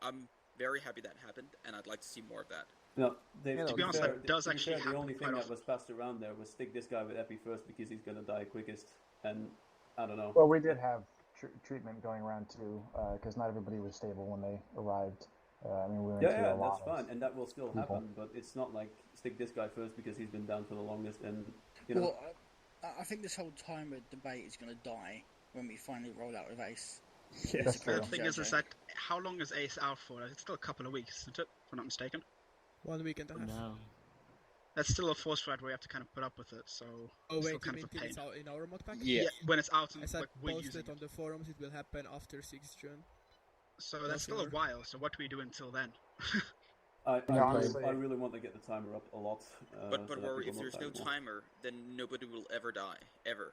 Speaker 17: I'm very happy that happened, and I'd like to see more of that.
Speaker 14: No,
Speaker 15: to be honest, that does actually happen.
Speaker 14: The only thing that was passed around there was stick this guy with epi first because he's gonna die quickest, and I don't know.
Speaker 16: Well, we did have treatment going around too, because not everybody was stable when they arrived. I mean, we went through a lot.
Speaker 14: That's fine, and that will still happen, but it's not like stick this guy first because he's been down for the longest, and you know.
Speaker 11: Well, I think this whole timer debate is going to die when we finally roll out with Ace.
Speaker 15: Yeah, the thing is that how long is Ace out for? It's still a couple of weeks, isn't it? If I'm not mistaken.
Speaker 10: 1 week and a half.
Speaker 15: No. That's still a force fight where you have to kind of put up with it, so...
Speaker 10: Oh wait,
Speaker 15: kind
Speaker 10: you
Speaker 15: of
Speaker 10: mean
Speaker 15: a pain.
Speaker 10: It's out in our mod pack?
Speaker 15: Yeah, when it's out and
Speaker 10: I said
Speaker 15: we're
Speaker 10: post
Speaker 15: using
Speaker 10: it on the forums, it will happen after 6th June.
Speaker 15: So that's still a while, so what do we do until then?
Speaker 14: I really want to get the timer up a lot.
Speaker 17: But Rory, if there's no timer, then nobody will ever die, ever.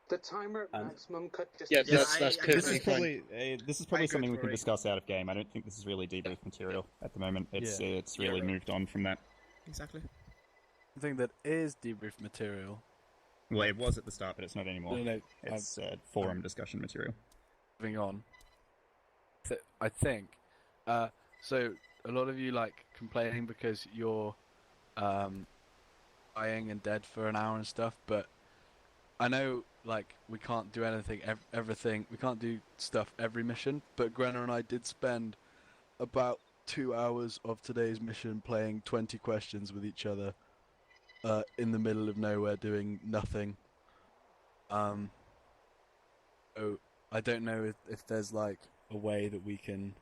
Speaker 12: The timer maximum cut just...
Speaker 6: Yeah, that's perfect. This is probably something we can discuss out of game. I don't think this is really debrief material at the moment. It's really moved on from that.
Speaker 10: Exactly.
Speaker 19: The thing that is debrief material...
Speaker 6: Well, it was at the start, but it's not anymore.
Speaker 19: No,
Speaker 6: it's forum discussion material.
Speaker 19: Moving on. I think... so, a lot of you like complaining because you're dying and dead for an hour and stuff, but I know like we can't do anything, everything. We can't do stuff every mission, but Grenna and I did spend about 2 hours of today's mission playing 20 questions with each other in the middle of nowhere doing nothing. So I don't know if there's like a way that we can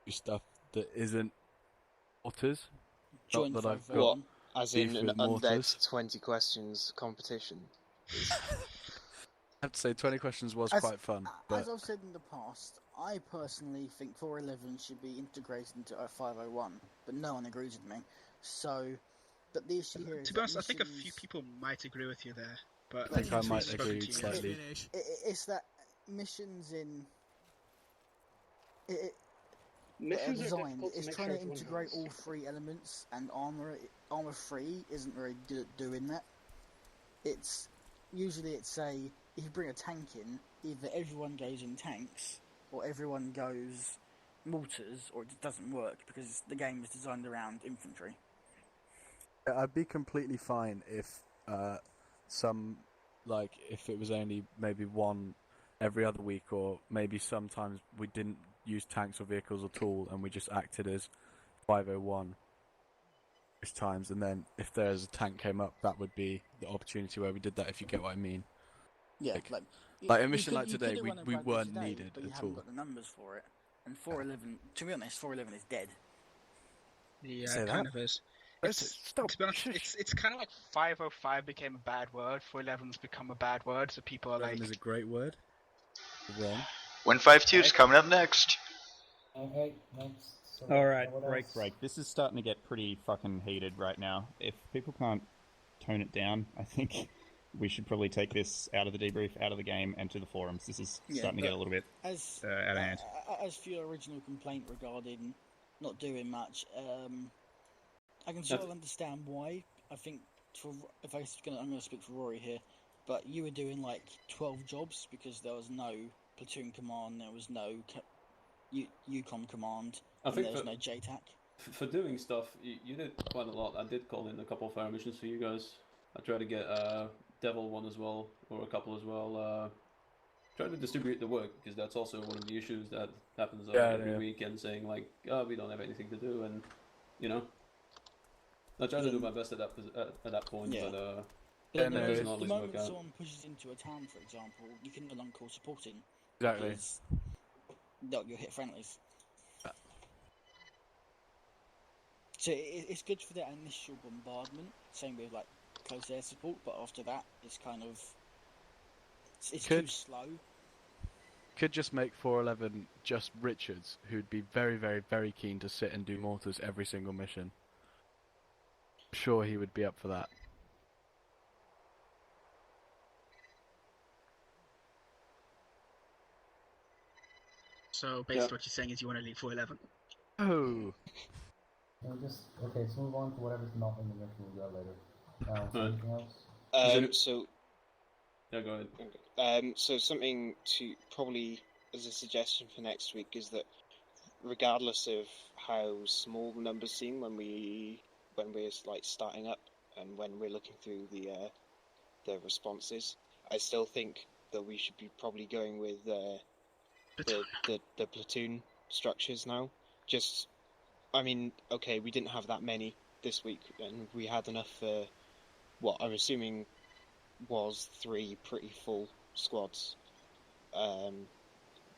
Speaker 19: do stuff that isn't mortars.
Speaker 9: Join
Speaker 19: Not that I've got
Speaker 9: what? As in
Speaker 19: beef
Speaker 9: an
Speaker 19: with mortars.
Speaker 9: undead 20 questions competition.
Speaker 19: I have to say 20 questions was quite fun. But
Speaker 11: As I've said in the past, I personally think 411 should be integrated into 501, but no one agrees with me. So, but the issue here is...
Speaker 15: To be honest, I think a few people might agree with you there, but...
Speaker 19: I think I might agree slightly.
Speaker 11: It's that missions in...
Speaker 12: Missions are
Speaker 11: design.
Speaker 12: difficult to
Speaker 11: It's
Speaker 12: make
Speaker 11: trying
Speaker 12: sure
Speaker 11: to
Speaker 12: everyone
Speaker 11: integrate
Speaker 12: knows.
Speaker 11: all three elements, and armor 3 isn't very good at doing that. It's usually it's if you bring a tank in, either everyone goes in tanks or everyone goes mortars, or it just doesn't work because the game is designed around infantry.
Speaker 19: I'd be completely fine if if it was only maybe one every other week, or maybe sometimes we didn't use tanks or vehicles at all and we just acted as 501 most times, and then if there's a tank came up, that would be the opportunity where we did that, if you get what I mean.
Speaker 11: Yeah,
Speaker 19: like a mission like today,
Speaker 11: you
Speaker 19: we
Speaker 11: run
Speaker 19: weren't
Speaker 11: today,
Speaker 19: needed
Speaker 11: but you
Speaker 19: at
Speaker 11: haven't
Speaker 19: all.
Speaker 11: got the numbers for it. And 411, to be honest, 411 is dead.
Speaker 15: Yeah,
Speaker 19: Say
Speaker 15: it kind
Speaker 19: that?
Speaker 15: of is.
Speaker 19: Stop.
Speaker 15: To be honest, it's kind of like 505 became a bad word, 411's become a bad word, so people are like...
Speaker 19: 11 is a great word. Wrong.
Speaker 1: 152's coming up next.
Speaker 18: Okay, next.
Speaker 6: Alright, break. This is starting to get pretty fucking heated right now. If people can't tone it down, I think we should probably take this out of the debrief, out of the game, and to the forums. This is starting to get a little bit out of hand.
Speaker 11: As for your original complaint regarding not doing much, I can sort of understand why. I think, I'm going to speak for Rory here, but you were doing like 12 jobs because there was no platoon command, there was no UCOM command, and there was no JTAC.
Speaker 14: For doing stuff, you did quite a lot. I did call in a couple of fire missions for you guys. I tried to get Devil one as well, or a couple as well. Try to distribute the work, because that's also one of the issues that happens every week, and saying like, oh, we don't have anything to do, and I try to do my best at that point, but it doesn't always
Speaker 11: the moment
Speaker 14: work out.
Speaker 11: someone pushes into a town, for example, you can no longer call supporting.
Speaker 19: Exactly.
Speaker 11: Because you'll hit friendlies. So it's good for that initial bombardment, same with like close air support, but after that it's kind of it's too slow.
Speaker 19: Could just make 411 just Richards, who'd be very, very, very keen to sit and do mortars every single mission. I'm sure he would be up for that.
Speaker 15: So basically what you're saying is you want to leave 411.
Speaker 19: Oh.
Speaker 18: Let's move on to whatever's not in the mission we'll go later. Anything else?
Speaker 14: Yeah, go ahead.
Speaker 9: So something to probably as a suggestion for next week is that regardless of how small the numbers seem when we're like starting up and when we're looking through the responses, I still think that we should be probably going with the platoon structures now. We didn't have that many this week, and we had enough for what I'm assuming was 3 pretty full squads. I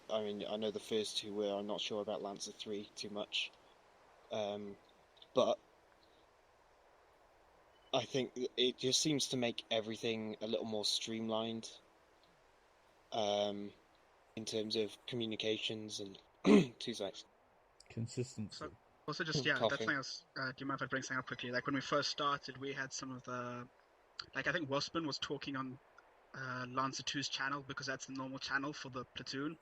Speaker 9: know the first 2 were. I'm not sure about Lancer 3 too much, but I think it just seems to make everything a little more streamlined in terms of communications and 2 seconds.
Speaker 20: Consistency.
Speaker 15: Also, just that's something else. Do you mind if I bring something up quickly? Like when we first started, we had some of the, like I think Waspen was talking on Lancer 2's channel because that's the normal channel for the platoon,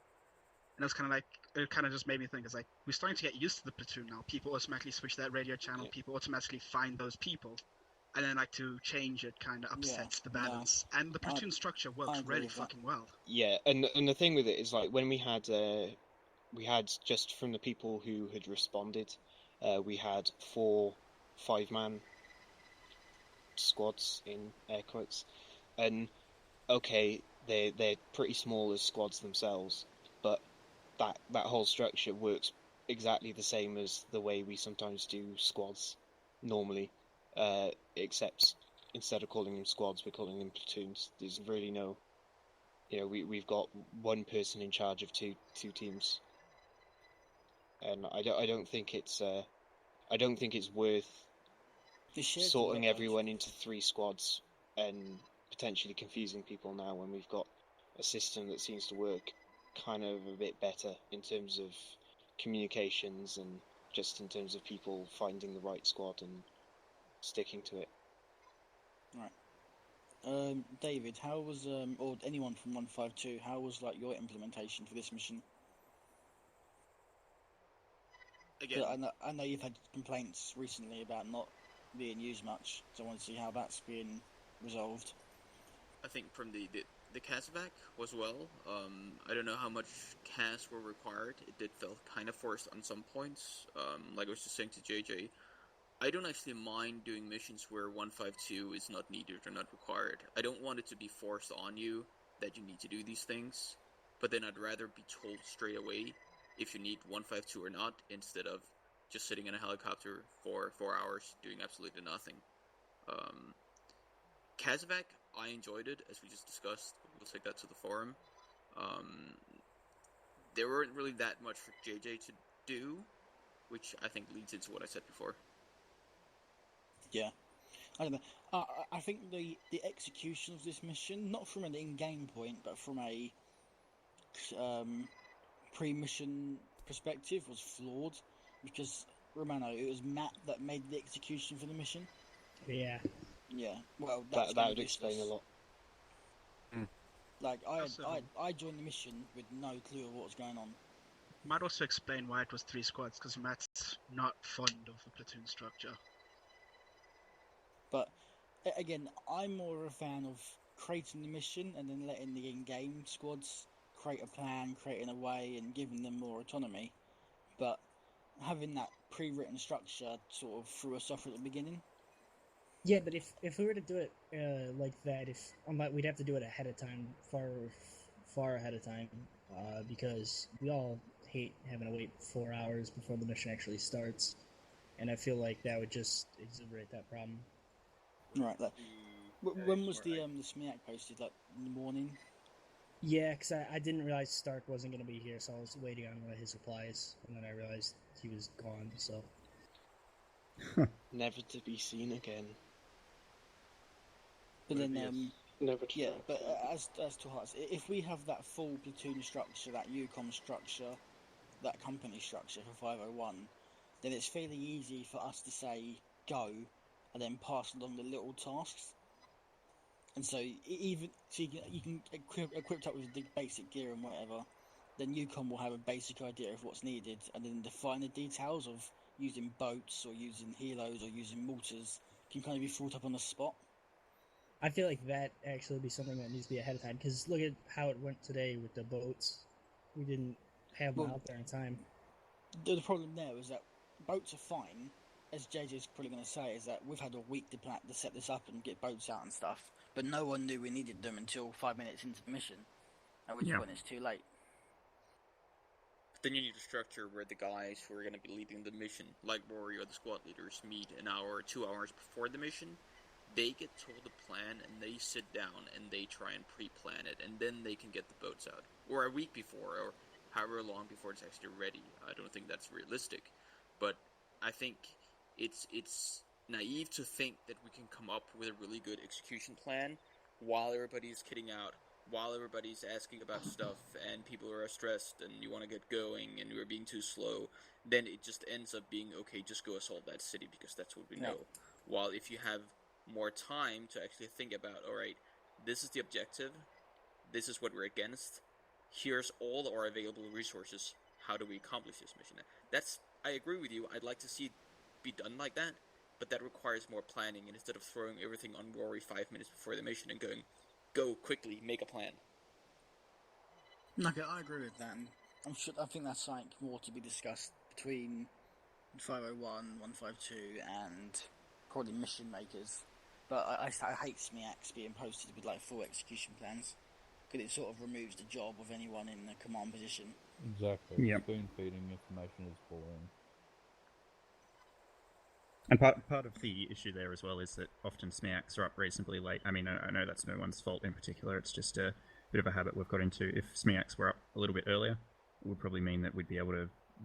Speaker 15: and it's kind of like it kind of just made me think. It's like we're starting to get used to the platoon now. People automatically switch that radio channel. People automatically find those people, and then like to change it kind of upsets the balance. And the platoon structure works really fucking well.
Speaker 9: Yeah, and the thing with it is like when we had just from the people who had responded, we had 4 5-man squads in air quotes, and they're pretty small as squads themselves, but that whole structure works exactly the same as the way we sometimes do squads normally, except instead of calling them squads, we're calling them platoons. There's really no, we've got 1 person in charge of two teams, and I don't think it's worth sorting everyone into 3 squads and potentially confusing people now when we've got a system that seems to work kind of a bit better in terms of communications and just in terms of people finding the right squad and sticking to it.
Speaker 11: Right. David, how was or anyone from 152? How was like your implementation for this mission?
Speaker 17: Again,
Speaker 11: I know you've had complaints recently about not being used much, so I want to see how that's been resolved.
Speaker 17: I think from the CASVAC was well. I don't know how much CAS were required. It did feel kind of forced on some points. Like I was just saying to JJ, I don't actually mind doing missions where 152 is not needed or not required. I don't want it to be forced on you that you need to do these things, but then I'd rather be told straight away if you need 152 or not, instead of just sitting in a helicopter for 4 hours doing absolutely nothing. CASVAC, I enjoyed it, as we just discussed. We'll take that to the forum. There weren't really that much for JJ to do, which I think leads into what I said before.
Speaker 11: Yeah. I don't know. I think the execution of this mission, not from an in-game point, but from a pre-mission perspective, was flawed. Because, Romano, it was Matt that made the execution for the mission.
Speaker 13: Yeah.
Speaker 11: Yeah. Well,
Speaker 9: that would explain a lot.
Speaker 11: Like, I joined the mission with no clue of what was going on.
Speaker 15: Might also explain why it was 3 squads, because Matt's not fond of the platoon structure.
Speaker 11: But, again, I'm more of a fan of creating the mission and then letting the in-game squads create a plan, creating a way, and giving them more autonomy. But having that pre-written structure sort of threw us off at the beginning.
Speaker 13: Yeah, but if we were to do it like that, we'd have to do it ahead of time, far ahead of time, because we all hate having to wait 4 hours before the mission actually starts, and I feel like that would just exacerbate that problem.
Speaker 11: Right. When was the SMEAC posted? Like in the morning?
Speaker 13: Yeah, because I didn't realize Stark wasn't going to be here, so I was waiting on one of his replies, and then I realized he was gone. So
Speaker 9: Never to be seen again.
Speaker 11: But then,
Speaker 12: Never
Speaker 11: yeah, but as to hearts, if we have that full platoon structure, that UCOM structure, that company structure for 501, then it's fairly easy for us to say go, and then pass along the little tasks. And so you can equipped up with the basic gear and whatever, then UCOM will have a basic idea of what's needed, and then the finer details of using boats or using helos or using mortars can kind of be thought up on the spot.
Speaker 13: I feel like that actually would be something that needs to be ahead of time, because look at how it went today with the boats. We didn't have them out there in time.
Speaker 11: The problem there is that boats are fine, as JJ's probably going to say, is that we've had a week to set this up and get boats out and stuff, but no one knew we needed them until 5 minutes into the mission, at which point it's too late.
Speaker 17: Then you need a structure where the guys who are going to be leading the mission, like Rory or the squad leaders, meet an hour or 2 hours before the mission. They get told the plan, and they sit down and they try and pre-plan it, and then they can get the boats out. Or a week before, or however long before it's actually ready. I don't think that's realistic, but I think it's naive to think that we can come up with a really good execution plan while everybody's kidding out, while everybody's asking about stuff, and people are stressed, and you want to get going, and you're being too slow. Then it just ends up being, okay, just go assault that city, because that's what we know. While if you have more time to actually think about, alright, this is the objective, this is what we're against, here's all our available resources, how do we accomplish this mission? I agree with you, I'd like to see it be done like that, but that requires more planning, and instead of throwing everything on Rory 5 minutes before the mission and going, go quickly, make a plan.
Speaker 11: Okay, I agree with that, and I think that's something more to be discussed between 501, 152, and probably mission makers. But I hate SMEACs being posted with like full execution plans, because it sort of removes the job of anyone in the command position.
Speaker 20: Exactly.
Speaker 6: Yep.
Speaker 20: Spoon feeding information is boring.
Speaker 6: And part of the issue there as well is that often SMEACs are up reasonably late. I mean, I know that's no one's fault in particular, it's just a bit of a habit we've got into. If SMEACs were up a little bit earlier, it would probably mean that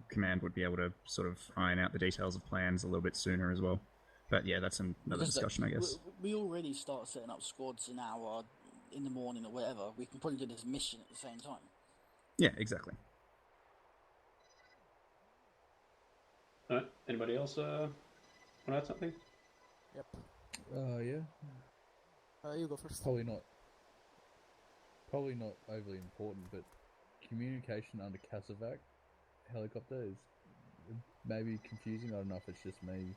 Speaker 6: Command would be able to sort of iron out the details of plans a little bit sooner as well. But yeah, that's another discussion, I guess.
Speaker 11: We already start setting up squads an hour in the morning or whatever. We can probably do this mission at the same time.
Speaker 6: Yeah, exactly.
Speaker 14: Alright, anybody else want to add something?
Speaker 10: Yep.
Speaker 20: Yeah.
Speaker 10: You go first.
Speaker 20: Probably not overly important, but communication under Casevac helicopter is maybe confusing. I don't know if it's just me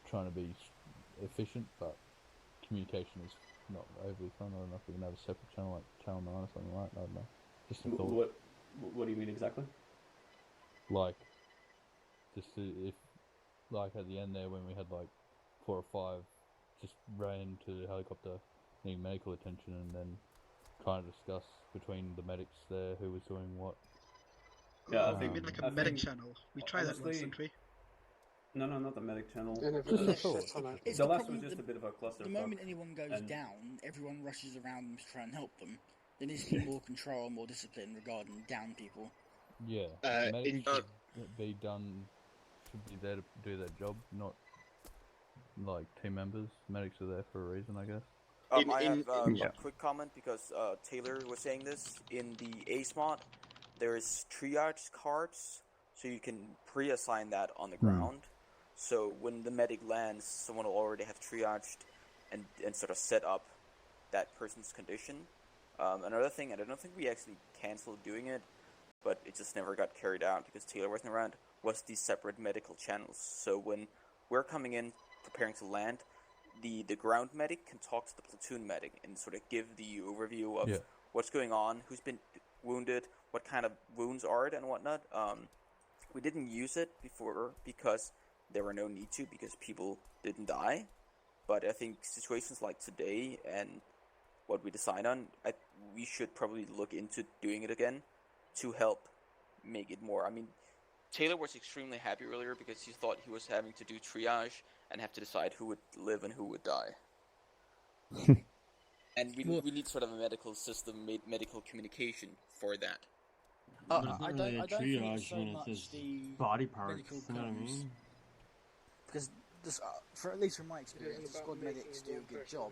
Speaker 20: trying to be efficient, but communication is not overly fun. I don't know if we can have a separate channel like Channel 9 or something like that. I don't know. Just a thought.
Speaker 14: What do you mean exactly?
Speaker 20: Like, just if, like at the end there when we had like 4 or 5 just ran to the helicopter needing medical attention, and then trying to discuss between the medics there who was doing what.
Speaker 14: Yeah,
Speaker 15: I think like a medic channel. We tried that once, didn't we?
Speaker 14: No, not the medic channel.
Speaker 11: It's
Speaker 14: The last was just a bit of a cluster.
Speaker 11: The moment anyone goes down, everyone rushes around them to try and help them. There needs to be more control, more discipline regarding down people.
Speaker 20: Yeah, medics should be there to do their job, not like team members. Medics are there for a reason, I guess.
Speaker 21: I have a quick comment, because Taylor was saying this. In the ACE mod, there's triage cards, so you can pre-assign that on the ground. So when the medic lands, someone will already have triaged and sort of set up that person's condition. Another thing, and I don't think we actually canceled doing it, but it just never got carried out because Taylor wasn't around, was these separate medical channels. So when we're coming in, preparing to land, the ground medic can talk to the platoon medic and sort of give the overview of what's going on, who's been wounded, what kind of wounds are it, and whatnot. We didn't use it before because there were no need to because people didn't die. But I think situations like today and what we decide on, we should probably look into doing it again to help make it more. I mean, Taylor was extremely happy earlier because he thought he was having to do triage and have to decide who would live and who would die. And we need sort of a medical system, medical communication for that.
Speaker 11: I don't think it's so much the
Speaker 2: body parts,
Speaker 11: medical
Speaker 2: you know what I
Speaker 11: comms.
Speaker 2: mean?
Speaker 11: Because for at least from my experience, the squad medics do a good job,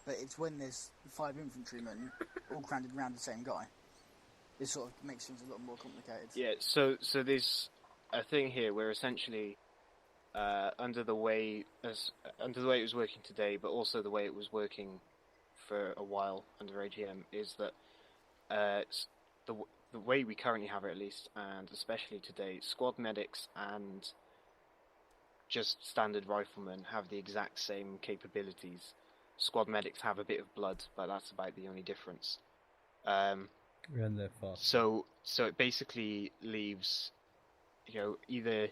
Speaker 11: but it's when there's 5 infantrymen all crammed around the same guy. It sort of makes things a lot more complicated.
Speaker 9: Yeah, so there's a thing here where essentially, under the way it was working today, but also the way it was working for a while under AGM, is that the way we currently have it, at least, and especially today, squad medics and just standard riflemen have the exact same capabilities. Squad medics have a bit of blood, but that's about the only difference.
Speaker 20: And they're fast.
Speaker 9: So it basically leaves, either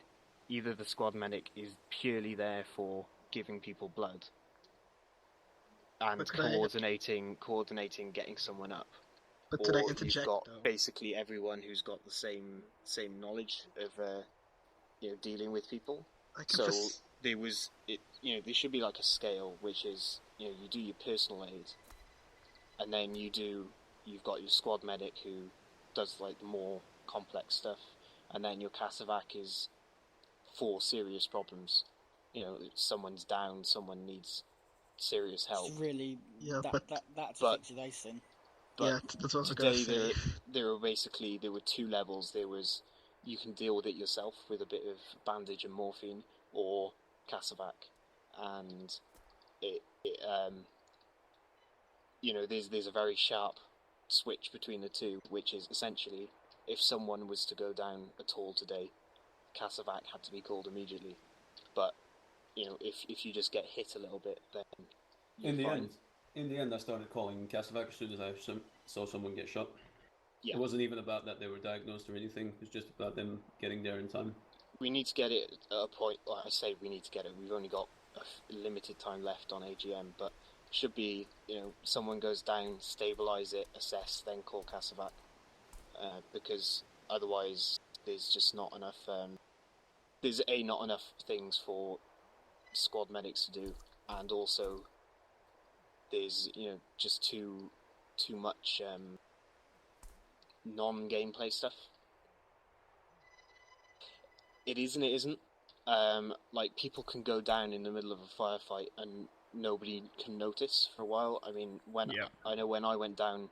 Speaker 9: the squad medic is purely there for giving people blood and coordinating getting someone up,
Speaker 15: But
Speaker 9: or
Speaker 15: did I interject,
Speaker 9: you've got
Speaker 15: though?
Speaker 9: basically everyone who's got the same knowledge of dealing with people. So there should be like a scale, which is you do your personal aid, and then you've got your squad medic who does like the more complex stuff, and then your Casevac is for serious problems. If someone's down, someone needs serious help.
Speaker 11: It's really that's a situation.
Speaker 9: But
Speaker 15: that's what I was gonna
Speaker 9: today
Speaker 15: say.
Speaker 9: there were 2 levels. There was you can deal with it yourself with a bit of bandage and morphine, or Casevac, and there's a very sharp switch between the two, which is essentially if someone was to go down at all today, Casevac had to be called immediately. But if you just get hit a little bit, then
Speaker 14: In the end, I started calling Casevac as soon as I saw someone get shot.
Speaker 9: Yeah.
Speaker 14: It wasn't even about that they were diagnosed or anything. It was just about them getting there in time.
Speaker 9: We need to get it at a point. Like I say, we need to get it. We've only got a limited time left on AGM, but it should be someone goes down, stabilize it, assess, then call Casevac, because otherwise there's just not enough. There's not enough things for squad medics to do, and also there's just too much non-gameplay stuff. It is and it isn't. Like people can go down in the middle of a firefight and nobody can notice for a while. I mean, when I went down,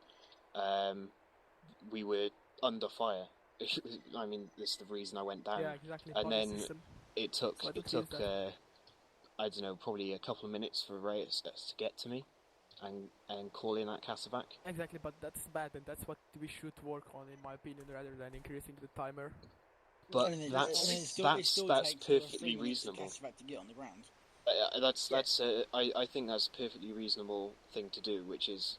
Speaker 9: we were under fire. I mean, this is the reason I went down.
Speaker 10: Yeah, exactly.
Speaker 9: And
Speaker 10: Body
Speaker 9: then
Speaker 10: system.
Speaker 9: it took
Speaker 10: that.
Speaker 9: I don't know, probably a couple of minutes for Reyes to get to me and call in that Casevac.
Speaker 10: Exactly, but that's bad, and that's what we should work on, in my opinion, rather than increasing the timer.
Speaker 9: But that's perfectly reasonable.
Speaker 11: To get on the ground.
Speaker 9: I think that's a perfectly reasonable thing to do, which is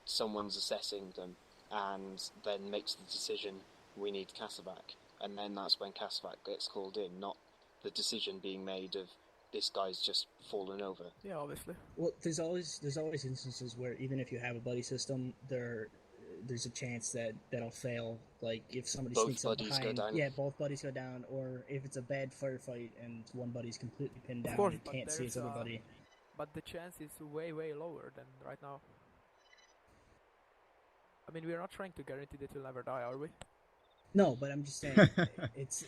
Speaker 9: someone's assessing them and then makes the decision we need Casevac, and then that's when Casevac gets called in, not the decision being made of this guy's just fallen over.
Speaker 10: Yeah, obviously.
Speaker 13: Well, there's always instances where even if you have a buddy system, there's a chance that'll fail. Like if somebody sneaks up behind,
Speaker 9: go down.
Speaker 13: Yeah, both buddies go down, or if it's a bad firefight and one buddy's completely pinned down,
Speaker 10: Of course,
Speaker 13: and can't see his other buddy.
Speaker 10: But the chance is way lower than right now. I mean, we're not trying to guarantee that you'll never die, are we?
Speaker 13: No, but I'm just saying, it's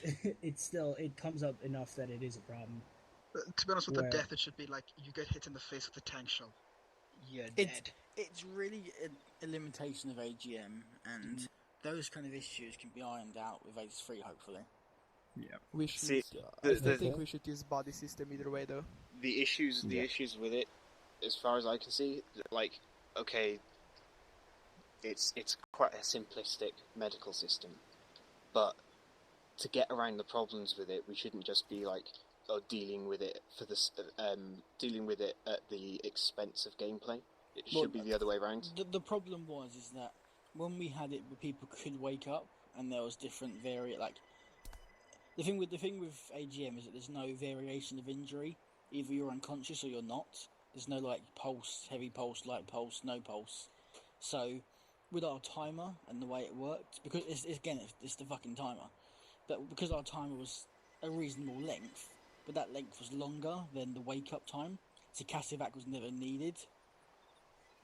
Speaker 13: still, it comes up enough that it is a problem.
Speaker 15: To be honest, with the death, it should be like you get hit in the face with a tank shell.
Speaker 11: You're dead. It's really a limitation of AGM, and those kind of issues can be ironed out with Ace 3, hopefully.
Speaker 6: Yeah.
Speaker 10: We should. I think we should use body system either way, though.
Speaker 9: The issues with it, as far as I can see, like, okay, it's quite a simplistic medical system, but to get around the problems with it, we shouldn't just be like dealing with it at the expense of gameplay. It should be the other way around.
Speaker 11: The problem is that when we had it where people could wake up and there was different The thing with AGM is that there's no variation of injury. Either you're unconscious or you're not. There's no like pulse, heavy pulse, light pulse, no pulse. So with our timer and the way it worked, because it's the fucking timer, but because our timer was a reasonable length, but that length was longer than the wake up time, so Cassivac was never needed.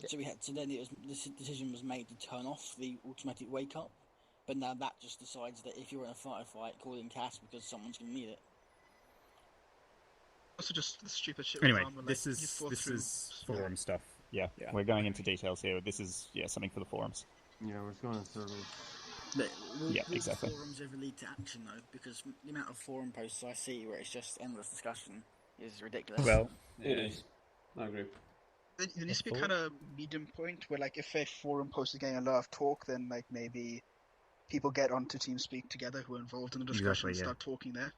Speaker 11: So then the decision was made to turn off the automatic wake up, but now that just decides that if you're in a firefight, call in Cass because someone's going to need it.
Speaker 15: Also, just the stupid shit.
Speaker 6: Anyway,
Speaker 15: with armor,
Speaker 6: this
Speaker 15: like,
Speaker 6: is forum stuff. Yeah, we're going into details here. This is something for the forums.
Speaker 2: Yeah, we're just going in circles.
Speaker 11: Will
Speaker 6: exactly.
Speaker 11: forums ever lead to action though? Because the amount of forum posts I see where it's just endless discussion is ridiculous.
Speaker 6: Well,
Speaker 14: it is. I agree.
Speaker 15: There needs to be kind of medium point where, like, if a forum post is getting a lot of talk, then like maybe people get onto TeamSpeak together who are involved in the discussion and start talking there.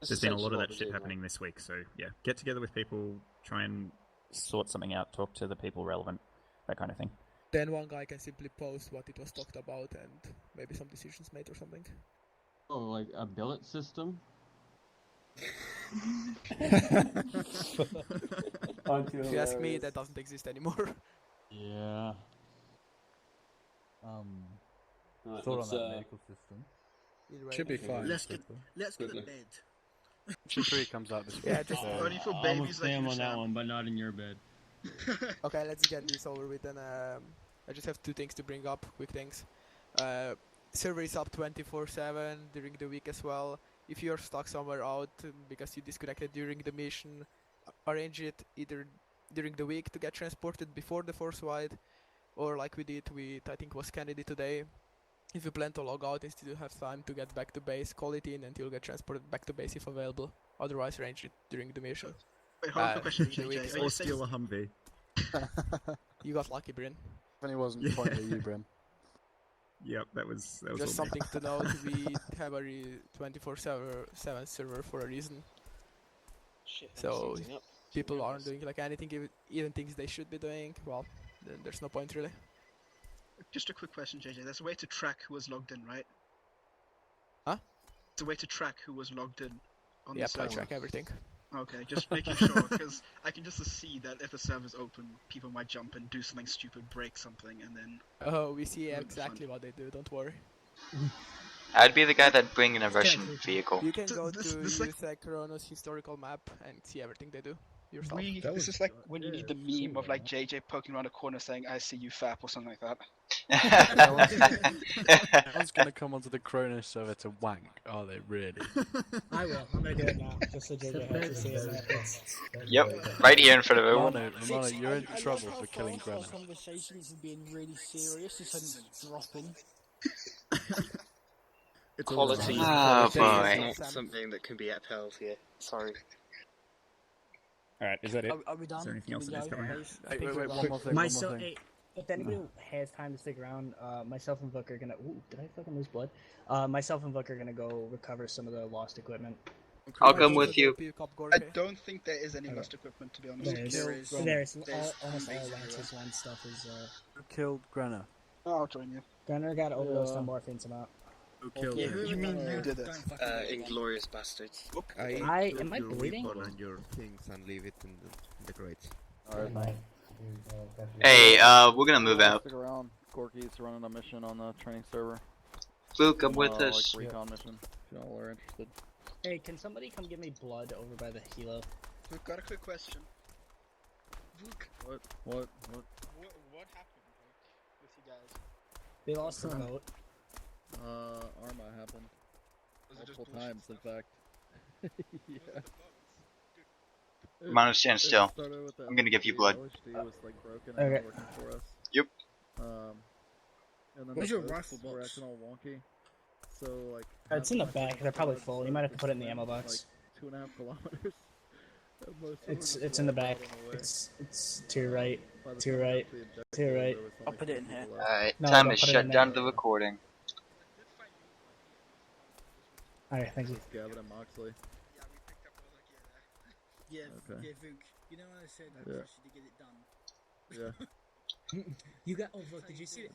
Speaker 6: There's been a lot of that shit happening this week, so yeah, get together with people, try and sort something out, talk to the people relevant, that kind of thing.
Speaker 10: Then one guy can simply post what it was talked about and maybe some decisions made or something.
Speaker 2: Oh, like a billet system?
Speaker 10: If you ask me, that doesn't exist anymore.
Speaker 20: Yeah.
Speaker 14: Right,
Speaker 20: Thought on
Speaker 14: let's,
Speaker 20: that medical system.
Speaker 5: Should be fine.
Speaker 11: Let's go to bed.
Speaker 19: Q3 comes out this week.
Speaker 10: Yeah, just
Speaker 15: only for
Speaker 2: I'm
Speaker 15: babies
Speaker 2: gonna
Speaker 15: like
Speaker 2: stay
Speaker 15: you,
Speaker 2: on that
Speaker 15: Sam.
Speaker 2: one, but not in your bed.
Speaker 10: Okay, let's get this over with. And I just have two things to bring up, quick things. Server is up 24/7 during the week as well. If you're stuck somewhere out because you disconnected during the mission, arrange it either during the week to get transported before the force wide, or like we did with, I think it was Kennedy today. If you plan to log out and still have time to get back to base, call it in and you'll get transported back to base if available. Otherwise, arrange it during the mission.
Speaker 15: Wait, hold on, question,
Speaker 10: during the week
Speaker 15: JJ.
Speaker 10: as
Speaker 15: Are
Speaker 10: well.
Speaker 15: you
Speaker 6: Or steal a Humvee.
Speaker 10: You got lucky, Bryn.
Speaker 19: When he wasn't pointing at you, Bryn.
Speaker 6: Yep, that was
Speaker 10: Just
Speaker 6: all me.
Speaker 10: something to note, we have a 24/7 server for a reason.
Speaker 9: Shit,
Speaker 10: So
Speaker 9: something up.
Speaker 10: people aren't doing like anything, even things they should be doing. Well, then there's no point really.
Speaker 15: Just a quick question, JJ. There's a way to track who was logged in, right?
Speaker 10: Huh?
Speaker 15: There's a way to track who was logged in on
Speaker 10: Yep,
Speaker 15: the
Speaker 10: I
Speaker 15: server.
Speaker 10: track everything.
Speaker 15: Okay, just making sure, because I can just see that if the server's open, people might jump and do something stupid, break something, and then...
Speaker 10: Oh, we see
Speaker 15: That'd be
Speaker 10: exactly what they do, don't worry.
Speaker 1: I'd be the guy that bring in a Russian vehicle.
Speaker 10: You can go
Speaker 15: This-
Speaker 10: to
Speaker 15: this like-
Speaker 10: USEC Kronos historical map and see everything they do yourself.
Speaker 15: This is like when you need the meme of like JJ poking around a corner saying, "I see you, fap," or something like that.
Speaker 19: I was gonna come onto the Cronus server to wank. Are they really?
Speaker 13: I will. I'm gonna do it now, just so JJ has to see it.
Speaker 1: Yep, right here in front of everyone.
Speaker 19: Romano, you're in
Speaker 11: I
Speaker 19: trouble
Speaker 11: love how
Speaker 19: for killing
Speaker 11: fast our
Speaker 19: Grenna.
Speaker 11: conversations are being really serious and suddenly just dropping.
Speaker 9: Quality,
Speaker 1: Oh,
Speaker 9: quality
Speaker 1: boy.
Speaker 9: is not something that can be upheld here. Sorry.
Speaker 6: Alright, is that it?
Speaker 11: Are we done?
Speaker 6: Is there anything
Speaker 11: Can
Speaker 6: else
Speaker 11: we
Speaker 6: that needs
Speaker 11: go,
Speaker 6: covering?
Speaker 11: guys?
Speaker 19: Hey, wait, one more thing.
Speaker 13: Myself, hey, if anybody has time to stick around, myself and Vuk are gonna. Ooh, did I fucking lose blood? Myself and Vuk are gonna go recover some of the lost equipment.
Speaker 1: I'll come with you.
Speaker 15: I don't think there is any lost equipment, to be honest.
Speaker 13: There's almost all Lance's one stuff is.
Speaker 19: Who killed Grenna?
Speaker 15: I'll join you.
Speaker 13: Gunner got overdosed on morphine somehow.
Speaker 19: Who killed
Speaker 15: Yeah,
Speaker 19: him?
Speaker 15: you mean you did it?
Speaker 9: Inglorious bastards.
Speaker 13: Am I
Speaker 22: your
Speaker 13: bleeding?
Speaker 22: weapon and your things and leave it in the crates.
Speaker 19: Alright.
Speaker 1: Hey, we're gonna move out.
Speaker 23: Stick around. Gorky's running a mission on the training server.
Speaker 1: Luke, come with us.
Speaker 23: Like recon mission, if y'all are interested.
Speaker 13: Hey, can somebody come give me blood over by the helo?
Speaker 15: We've got a quick question. Vuk,
Speaker 23: What?
Speaker 15: what happened with you guys?
Speaker 13: They lost the remote.
Speaker 23: Arma happened.
Speaker 15: Was it just
Speaker 23: Multiple
Speaker 15: bullshit
Speaker 23: times, in
Speaker 15: stuff?
Speaker 23: fact. Yeah.
Speaker 1: Mano, stand still.
Speaker 23: It started with the
Speaker 1: I'm gonna give you blood.
Speaker 23: LHD was like broken
Speaker 13: Okay.
Speaker 23: and not working for us.
Speaker 1: Yep.
Speaker 23: And then
Speaker 13: Where's
Speaker 23: the
Speaker 13: your
Speaker 23: posts
Speaker 13: rifle
Speaker 23: were
Speaker 13: box?
Speaker 23: acting all wonky. So like.
Speaker 13: It's in the
Speaker 23: half my
Speaker 13: back. They're probably
Speaker 23: blood
Speaker 13: full. You might have to put it in the ammo box.
Speaker 23: Like 2.5 kilometers. Most of
Speaker 13: It's
Speaker 23: just
Speaker 13: it's in the
Speaker 23: rolled
Speaker 13: back.
Speaker 23: out on the way.
Speaker 13: It's to your right.
Speaker 23: By the
Speaker 13: To your
Speaker 23: time I
Speaker 13: right.
Speaker 23: actually ejected,
Speaker 13: To your right.
Speaker 23: there was
Speaker 11: I'll
Speaker 23: only
Speaker 11: put it
Speaker 23: two
Speaker 11: in here.
Speaker 23: people left.
Speaker 1: Alright,
Speaker 13: No,
Speaker 1: time
Speaker 13: don't
Speaker 1: to
Speaker 13: put it
Speaker 1: shut
Speaker 13: in
Speaker 1: down
Speaker 13: there.
Speaker 1: the recording.
Speaker 13: Alright, thank you.
Speaker 23: Just Gavin and Moxley.
Speaker 11: Yeah,
Speaker 23: Okay.
Speaker 11: yeah, Vuk. You know when I said I
Speaker 23: Yeah.
Speaker 11: trust you to get it done?
Speaker 23: Yeah.
Speaker 13: You got. Oh, look, did you see it?